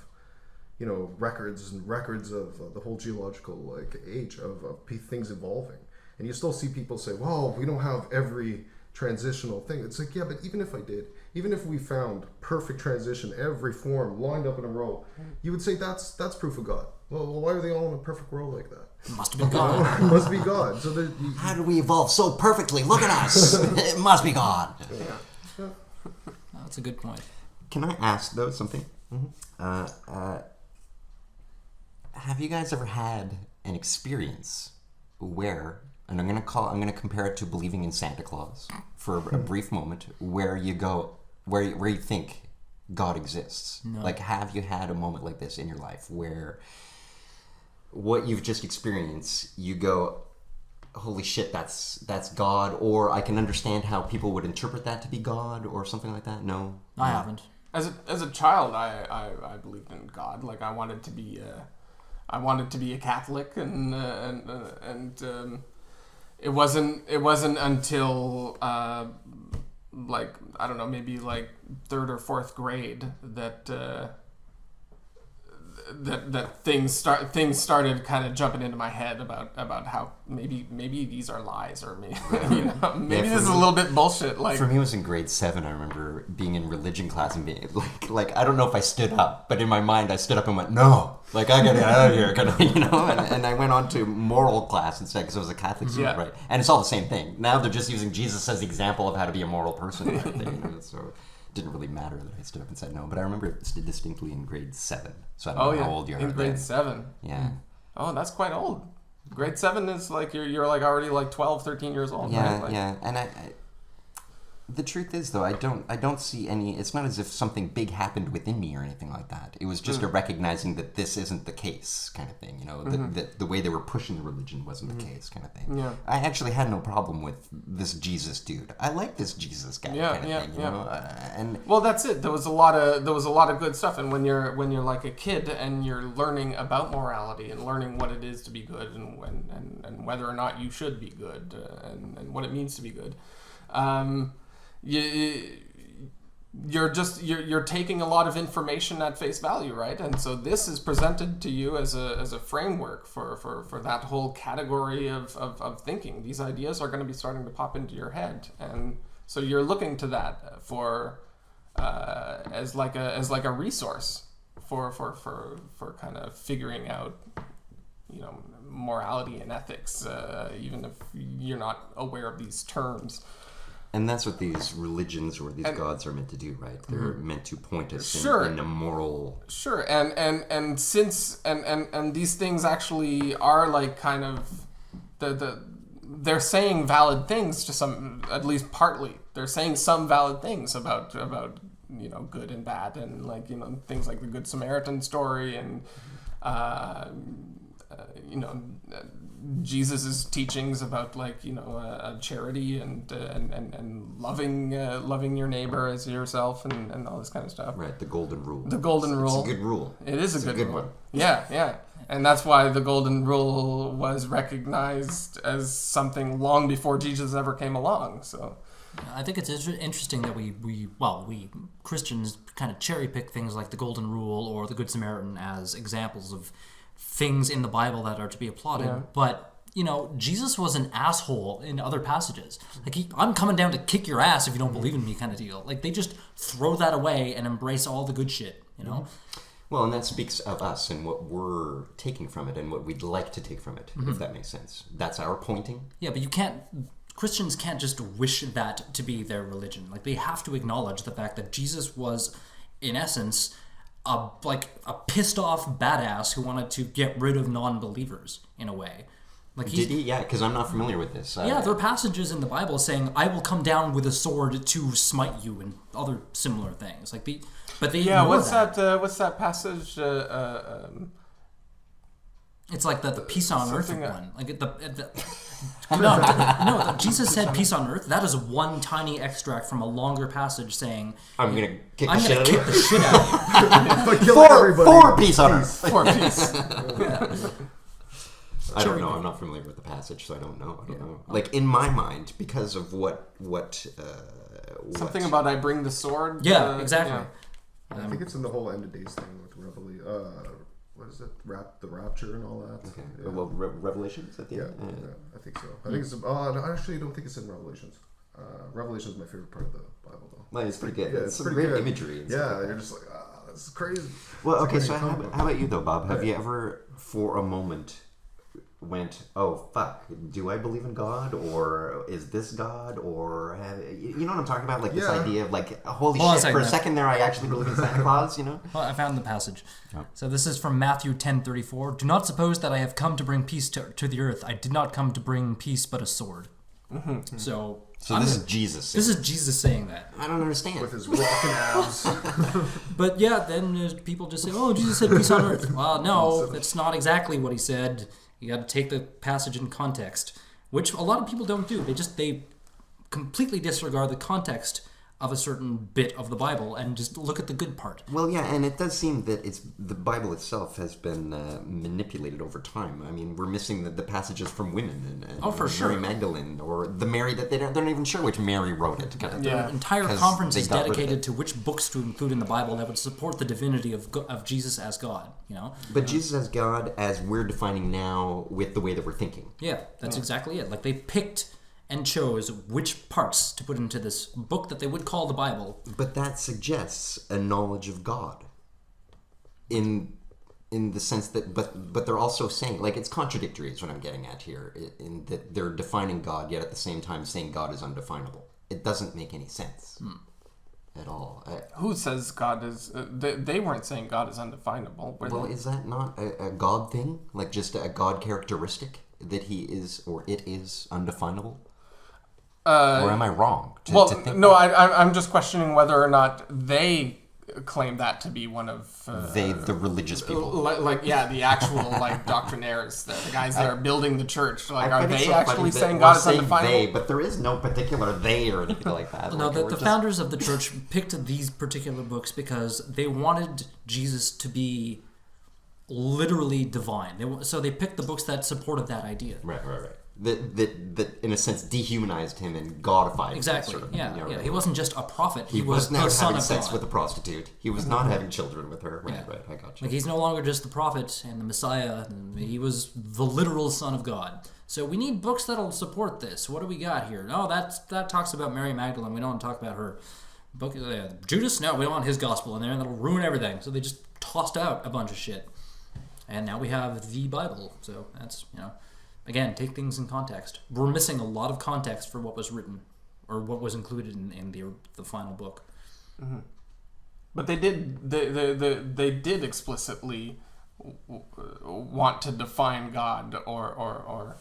records and records of the whole geological age of things evolving, and you still see people say, well, we don't have every transitional thing. It's like, yeah, but even if we found perfect transition, every form lined up in a row, you would say that's proof of God. Well, why are they all in a perfect row like that? It must have been God. It must be God. So how do we evolve so perfectly? Look at us. It must be God. Yeah. That's a good point. Can I ask though something? Have you guys ever had an experience where, and I'm going to compare it to believing in Santa Claus for a brief moment, where you go, where you think God exists? No. Have you had a moment like this in your life where what you've just experienced, you go, holy shit, that's God, or I can understand how people would interpret that to be God, or something like that? No, I haven't. As a child, I believed in God. I wanted to be a Catholic, and it wasn't until I don't know, maybe 3rd or 4th grade that things started kind of jumping into my head about how maybe these are lies, or maybe this is a little bit bullshit. For me, it was in grade 7. I remember being in religion class and being I don't know if I stood up, but in my mind I stood up and went, no, I gotta get out of here, and I went on to moral class instead because it was a Catholic school, right? And it's all the same thing. Now they're just using Jesus as the example of how to be a moral person, right? So didn't really matter that I stood up and said no, but I remember it distinctly in grade 7. So I don't know how old you are. In grade then. 7. Yeah. Oh, that's quite old. Grade 7 is like you're like already like 12, 13 years old. Yeah, right? Like, yeah. And the truth is, though, I don't see any. It's not as if something big happened within me or anything like that. It was just a recognizing that this isn't the case, kind of thing. You know, that the way they were pushing the religion wasn't the case, kind of thing. Yeah. I actually had no problem with this Jesus dude. I like this Jesus guy, kind of thing. You know, and well, that's it. There was a lot of good stuff. And when you're like a kid and you're learning about morality and learning what it is to be good and whether or not you should be good and what it means to be good. You're taking a lot of information at face value, right? And so this is presented to you as a framework for that whole category of thinking. These ideas are going to be starting to pop into your head, and so you're looking to that for as like a resource for kind of figuring out, you know, morality and ethics, even if you're not aware of these terms. And that's what these religions or these gods are meant to do, right? They're meant to point us in a moral... Sure, and since these things actually are like kind of they're saying valid things to some, at least partly. They're saying some valid things about you know, good and bad, and like, you know, things like the Good Samaritan story and you know, Jesus's teachings about, like, you know, charity and loving your neighbor as yourself and all this kind of stuff. Right, the golden rule. The golden rule. It's a good rule. It is a good one. Yeah. And that's why the golden rule was recognized as something long before Jesus ever came along. So I think it's interesting that we Christians kind of cherry pick things like the golden rule or the Good Samaritan as examples of things in the Bible that are to be applauded. Yeah. But, you know, Jesus was an asshole in other passages. Like, I'm coming down to kick your ass if you don't believe in me kind of deal. Like, they just throw that away and embrace all the good shit, you know? Well, and that speaks of us and what we're taking from it and what we'd like to take from it, if that makes sense. That's our pointing. Yeah, but Christians can't just wish that to be their religion. Like, they have to acknowledge the fact that Jesus was, in essence, a pissed off badass who wanted to get rid of non-believers in a way. Like, did he? Yeah, because I'm not familiar with this. Yeah, there are passages in the Bible saying, "I will come down with a sword to smite you," and other similar things. Like, but they what's that passage? It's like the peace on earth one. Like no, Jesus said peace on earth. That is one tiny extract from a longer passage saying, I'm gonna kick the shit out of you. For peace on earth. For peace. Yeah. I don't know. I'm not familiar with the passage, so I don't know. Like, in my mind, because of what something about I bring the sword. Yeah, exactly. I think it's in the whole end of days thing with Revelation. What is it? The rapture and all that. Okay. Yeah. Well, Revelations at the end. Yeah, I think so. I think it's. I actually don't think it's in Revelations. Revelation is my favorite part of the Bible, though. Well, it's pretty good. Yeah, it's some great good imagery. And yeah, you're just like, this is crazy. Well, okay. So how about you though, Bob? Have you ever, for a moment, went, "Oh fuck, do I believe in God, or is this God, or you know what I'm talking about? Like this idea of like, holy shit, for a second there, I actually believe in Santa Claus." You know? Well, I found the passage. Oh. So this is from Matthew 10:34. "Do not suppose that I have come to bring peace to the earth. I did not come to bring peace, but a sword." Mm-hmm. So this is Jesus. This is Jesus saying that. I don't understand. With his walking abs. But yeah, then people just say, "Oh, Jesus said peace on earth." Well, no, that's not exactly what he said. You got to take the passage in context, which a lot of people don't do. They completely disregard the context of a certain bit of the Bible and just look at the good part. Well, yeah, and it does seem that the Bible itself has been manipulated over time. I mean, we're missing the passages from women and for sure. Mary Magdalene or the Mary that they're not even sure which Mary wrote it. Kind of There are entire conferences dedicated to which books to include in the Bible that would support the divinity of Jesus as God. You know, but Jesus as God, as we're defining now with the way that we're thinking. Yeah, that's exactly it. Like, they picked and chose which parts to put into this book that they would call the Bible. But that suggests a knowledge of God. In the sense that, but they're also saying, like, it's contradictory is what I'm getting at here, in that they're defining God, yet at the same time saying God is undefinable. It doesn't make any sense. at all. Who says God is... they weren't saying God is undefinable. Well, is that not a God thing? Like just a God characteristic that he is or it is undefinable? Or am I wrong? I'm just questioning whether or not they claim that to be one of the religious people, the actual doctrinaires, the guys that are building the church. Are they so actually saying God is undefinable? They, but there is no particular they or anything like that. No, the founders of the church picked these particular books because they wanted Jesus to be literally divine. So they picked the books that supported that idea. Right. That in a sense dehumanized him and godified him. Exactly. Yeah. He wasn't just a prophet. He was not the son having of sex God. with a prostitute. He was not having children with her. Right. I got you. He's no longer just the prophet and the Messiah. He was the literal son of God. So we need books that'll support this. What do we got here? No, that talks about Mary Magdalene. We don't want to talk about her. Book Judas? No, we don't want his gospel in there. That'll ruin everything. So they just tossed out a bunch of shit. And now we have the Bible. So that's, again, take things in context. We're missing a lot of context for what was written or what was included in the final book. Mm-hmm. But they did explicitly want to define God or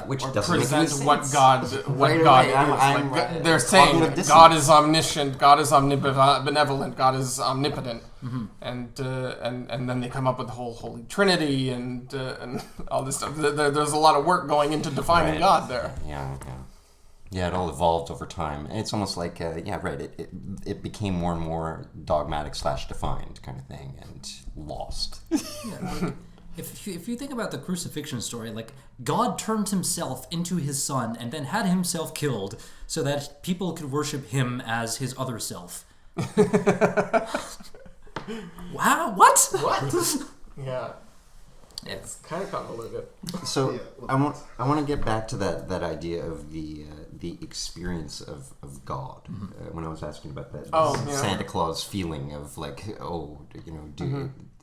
which doesn't present what God is. They're saying God is omniscient, God is omnibenevolent, God is omnipotent, and then they come up with the whole Holy Trinity and all this stuff. There's a lot of work going into defining God there. Yeah, it all evolved over time. And it's almost like, it became more and more dogmatic / defined kind of thing and lost. If you think about the crucifixion story, God turned himself into his son and then had himself killed so that people could worship him as his other self. Wow, what? Yeah. It's kind of convoluted. So I want to get back to that idea of the experience of God. When I was asking about that Santa Claus feeling of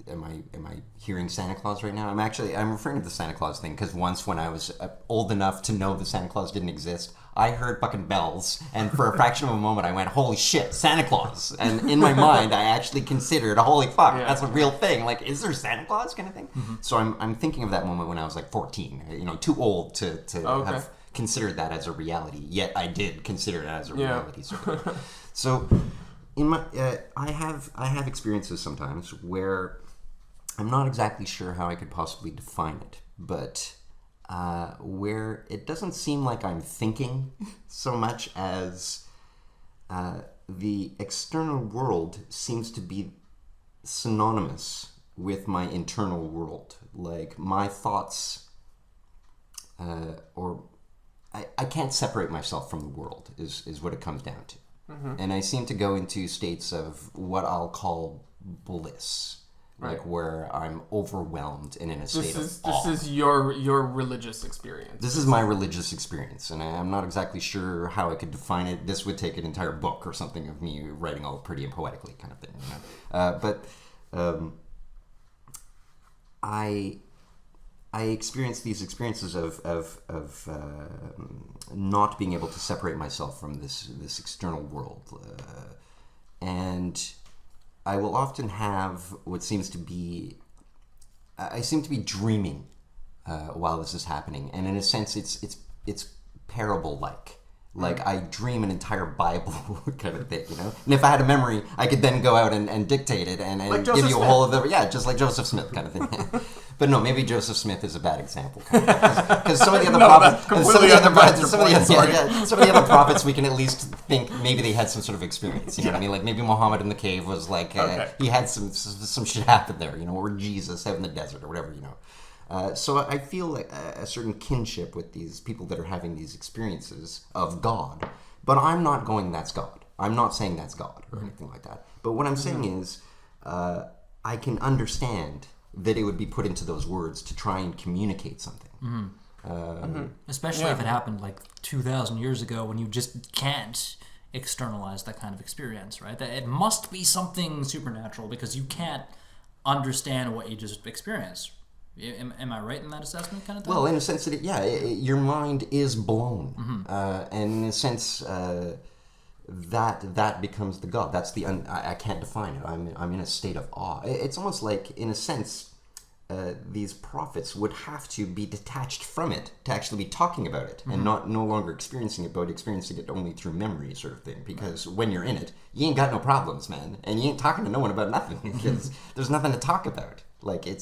am I hearing Santa Claus right now? I'm referring to the Santa Claus thing because once when I was old enough to know that Santa Claus didn't exist, I heard fucking bells, and for a fraction of a moment I went, holy shit, Santa Claus. And in my mind I actually considered, holy fuck, that's a real thing. Is there Santa Claus kind of thing? So I'm thinking of that moment when I was 14, too old to have considered that as a reality, yet I did consider it as a reality. So in my I have experiences sometimes where I'm not exactly sure how I could possibly define it, but where it doesn't seem like I'm thinking so much as the external world seems to be synonymous with my internal world. My thoughts, or I can't separate myself from the world is what it comes down to. And I seem to go into states of what I'll call bliss. Where I'm overwhelmed and in a state of awe. This is your religious experience. This is my religious experience, and I'm not exactly sure how I could define it. This would take an entire book or something of me writing all pretty and poetically kind of thing. But I experience these experiences of not being able to separate myself from this external world, and I will often have what seems to be... I seem to be dreaming while this is happening. And in a sense, it's parable-like. I dream an entire Bible kind of thing, And if I had a memory, I could then go out and dictate it and give you a whole of the... Yeah, just like Joseph Smith kind of thing. But no, maybe Joseph Smith is a bad example. Because some of the other prophets... Some of the other prophets, we can at least think maybe they had some sort of experience. You know what I mean? Maybe Muhammad in the cave was he had some shit happen there, or Jesus out in the desert or whatever, So I feel a certain kinship with these people that are having these experiences of God. But I'm not going, that's God. I'm not saying that's God or anything like that. But what I'm saying is I can understand that it would be put into those words to try and communicate something. Especially if it happened 2,000 years ago when you just can't externalize that kind of experience, right? That it must be something supernatural because you can't understand what you just experienced. Am I right in that assessment kind of thing? Well, in a sense that, your mind is blown. And in a sense, that becomes the God. That's I can't define it. I'm in a state of awe. It's almost like, in a sense, these prophets would have to be detached from it to actually be talking about it, and no longer experiencing it, but experiencing it only through memory, sort of thing. Because when you're in it, you ain't got no problems, man, and you ain't talking to no one about nothing because there's nothing to talk about. Like it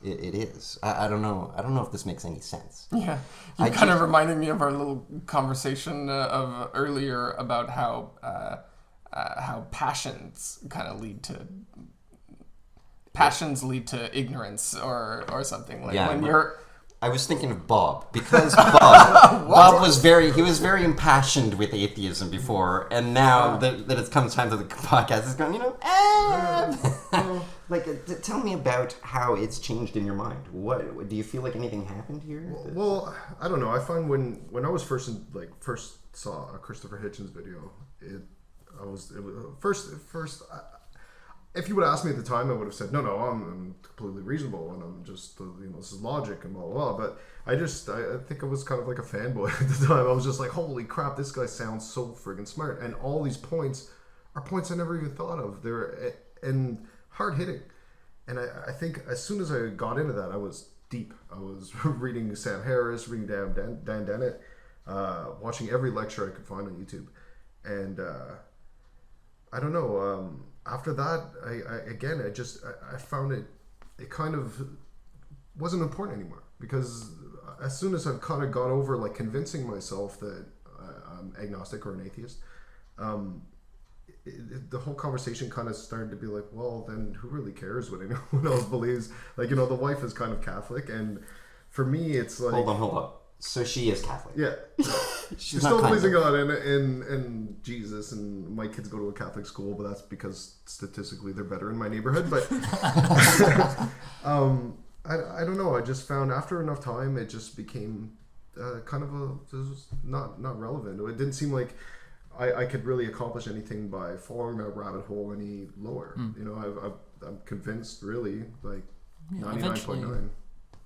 is. I don't know. I don't know if this makes any sense. Yeah, you kind of reminded me of our little conversation of earlier about how passions kind of lead to. Passions lead to ignorance or something like when you're. I was thinking of Bob because Bob was very impassioned with atheism before, and now that it's come time to the podcast, it's going, like, tell me about how it's changed in your mind. What do you feel like anything happened here? Well, I don't know. I find when I was first saw a Christopher Hitchens video, if you would have asked me at the time, I would have said, no, I'm completely reasonable, and I'm just, this is logic and blah, blah, blah. But I think I was kind of like a fanboy at the time. I was just like, holy crap, this guy sounds so friggin' smart. And all these points are points I never even thought of. They're and hard-hitting. And I think as soon as I got into that, I was deep. I was reading Sam Harris, reading Dan Dennett, watching every lecture I could find on YouTube. And I don't know, after that, I found it kind of wasn't important anymore, because as soon as I've kind of got over like convincing myself that I'm agnostic or an atheist, the whole conversation kind of started to be like, well, then who really cares what anyone else believes? Like, the wife is kind of Catholic, and for me, it's like... Hold on. So she is Catholic. Yeah. She's still pleasing God and Jesus, and my kids go to a Catholic school, but that's because statistically they're better in my neighborhood. But I don't know. I just found after enough time, it just became kind of it was not relevant. It didn't seem like I could really accomplish anything by following that rabbit hole any lower. I'm convinced, really, like 99.9.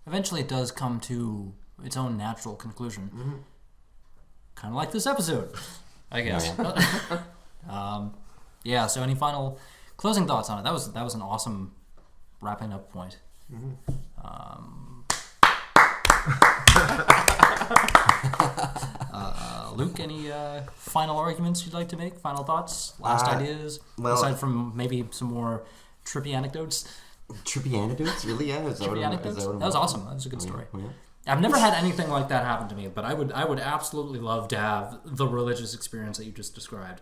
Eventually, it does come to its own natural conclusion. Kind of like this episode, I guess. So any final closing thoughts on it? That was an awesome wrapping up point. Luke, any final arguments you'd like to make? Final thoughts? Last ideas? Aside from maybe some more trippy anecdotes? Trippy anecdotes? Really? Yeah. Trippy anecdotes? That was awesome. That was a good story. Yeah. I've never had anything like that happen to me, but I would absolutely love to have the religious experience that you just described.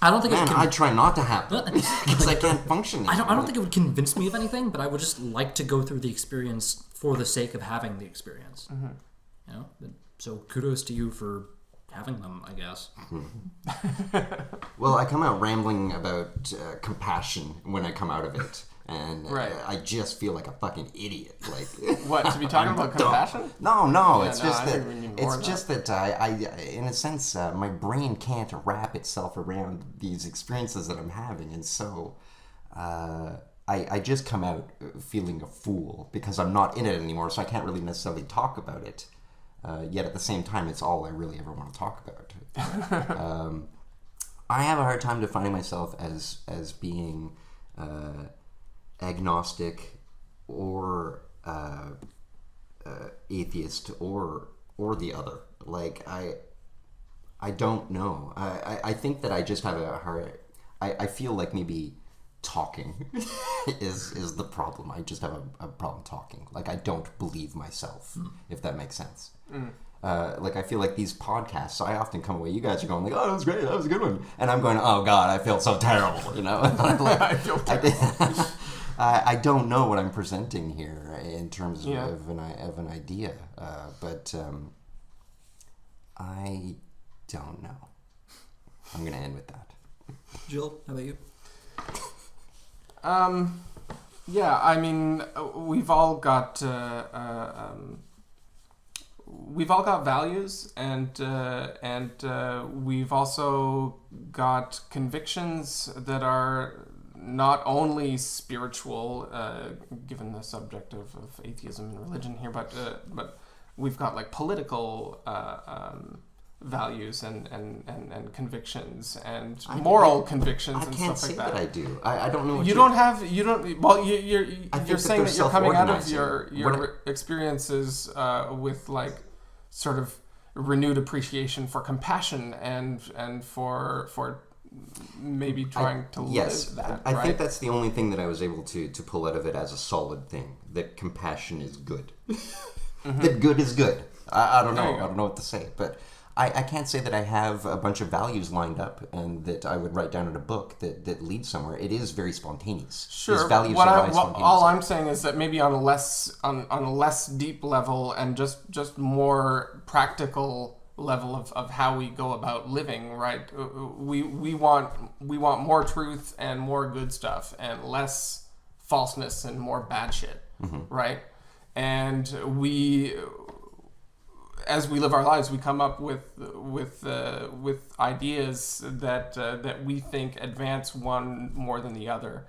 I don't think I try not to have it because I can't function. I don't think it would convince me of anything, but I would just like to go through the experience for the sake of having the experience. So kudos to you for having them, I guess. Well, I come out rambling about compassion when I come out of it. And I just feel like a fucking idiot. Like, what, to be talking about compassion? No. It's just that I in a sense, my brain can't wrap itself around these experiences that I'm having, and so I just come out feeling a fool because I'm not in it anymore. So I can't really necessarily talk about it. Yet at the same time, it's all I really ever want to talk about. I have a hard time defining myself as being agnostic or atheist or the other. Like I don't know. I think that I just have a hard. I feel like maybe talking is the problem. I just have a problem talking. Like I don't believe myself, if that makes sense. Like I feel like these podcasts, so I often come away, you guys are going like, oh, that was great, that was a good one, and I'm going, oh god, I feel so terrible, like, I feel terrible. I don't know what I'm presenting here in terms of an idea, but I don't know. I'm gonna end with that. Jill, how about you? Yeah, I mean, we've all got values, and we've also got convictions that are not only spiritual, given the subject of atheism and religion here, but we've got like political values and convictions and moral convictions and stuff like that. I can't say that I do. I don't know. Well, you're saying that you're coming out of your experiences with like sort of renewed appreciation for compassion and for maybe trying to live that. I think that's the only thing that I was able to pull out of it as a solid thing, that compassion is good. That good is good. I don't know. I don't know what to say, but I can't say that I have a bunch of values lined up and that I would write down in a book that leads somewhere. It is very spontaneous. Sure. These values All I'm saying is that maybe on a less deep level and just more practical level of how we go about living, right? We want more truth and more good stuff and less falseness and more bad shit, right? And as we live our lives, we come up with ideas that we think advance one more than the other,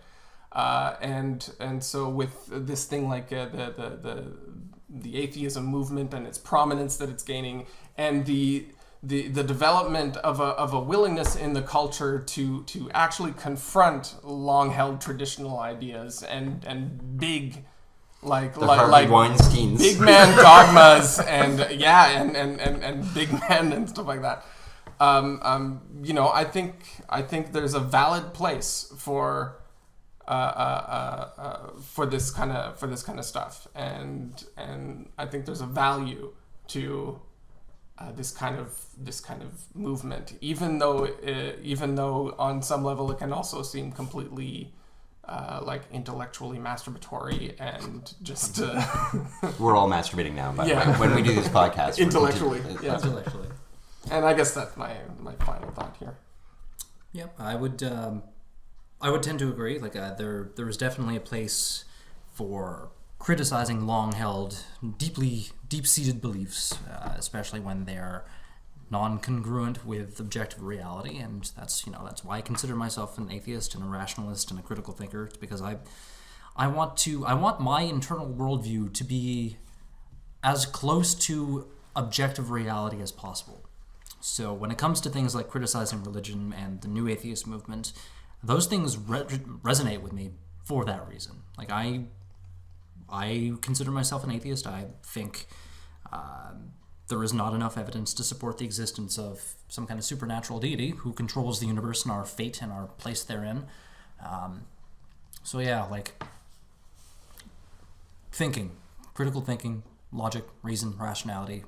and so with this thing like the atheism movement and its prominence that it's gaining, and the development of a willingness in the culture to actually confront long held traditional ideas and big. Like Weinsteins. Big man dogmas and big men and stuff like that. I think there's a valid place for this kind of stuff, and I think there's a value to this kind of movement, even though on some level it can also seem completely like intellectually masturbatory and just we're all masturbating now, by the way, when we do this podcast. Intellectually. Intellectually. And I guess that's my final thought here. Yep, I would tend to agree. Like there is definitely a place for criticizing long-held, deep-seated beliefs, especially when they're non-congruent with objective reality, and that's why I consider myself an atheist and a rationalist and a critical thinker. It's because I want my internal worldview to be as close to objective reality as possible. So when it comes to things like criticizing religion and the new atheist movement, those things resonate with me for that reason. Like I consider myself an atheist. I think there is not enough evidence to support the existence of some kind of supernatural deity who controls the universe and our fate and our place therein. So yeah, like thinking, critical thinking, logic, reason, rationality.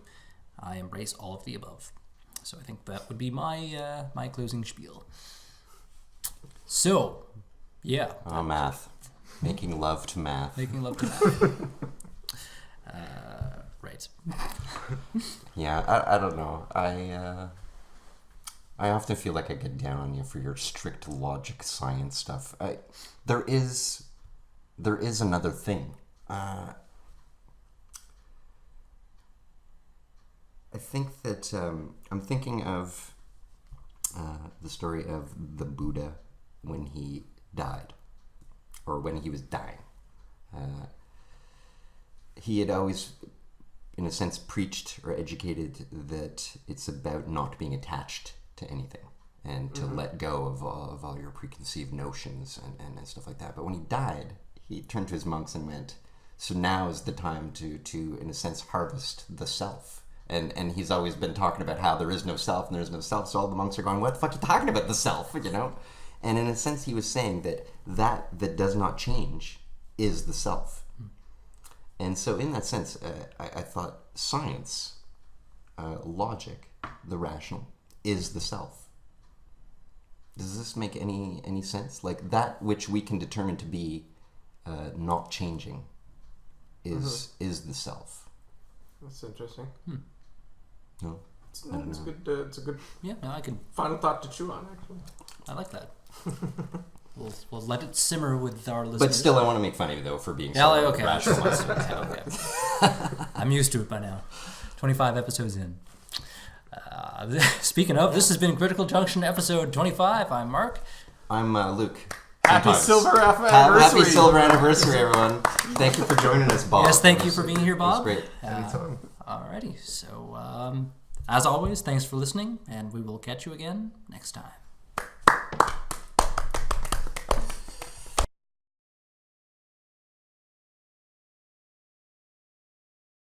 I embrace all of the above. So I think that would be my my closing spiel. So, yeah. Oh, math. Making love to math. Making love to math. Right. Yeah, I don't know. I often feel like I get down on you for your strict logic science stuff. There is another thing. I think that I'm thinking of the story of the Buddha when he died, or when he was dying. He had always, in a sense, preached or educated that it's about not being attached to anything and to let go of all your preconceived notions and stuff like that. But when he died, he turned to his monks and went, so now is the time to in a sense, harvest the self. And he's always been talking about how there is no self and there's no self, so all the monks are going, what the fuck are you talking about, the self, you know? And in a sense, he was saying that does not change is the self. And so in that sense, I thought science, logic, the rational, is the self. Does this make any sense? Like that which we can determine to be not changing is the self. That's interesting. No? It's good. It's a good. Yeah, no, I can. Final thought to chew on, actually. I like that. We'll let it simmer with our listeners. But still, I want to make fun of you though for being so okay. rational. Okay. I'm used to it by now. 25 episodes in. Speaking of, this has been Critical Junction episode 25. I'm Mark. I'm Luke. Happy silver anniversary. Happy silver anniversary, everyone. Thank you for joining us, Bob. Yes, thank you for being here, Bob. It was great. Anytime. Alrighty, so As always, thanks for listening, and we will catch you again next time.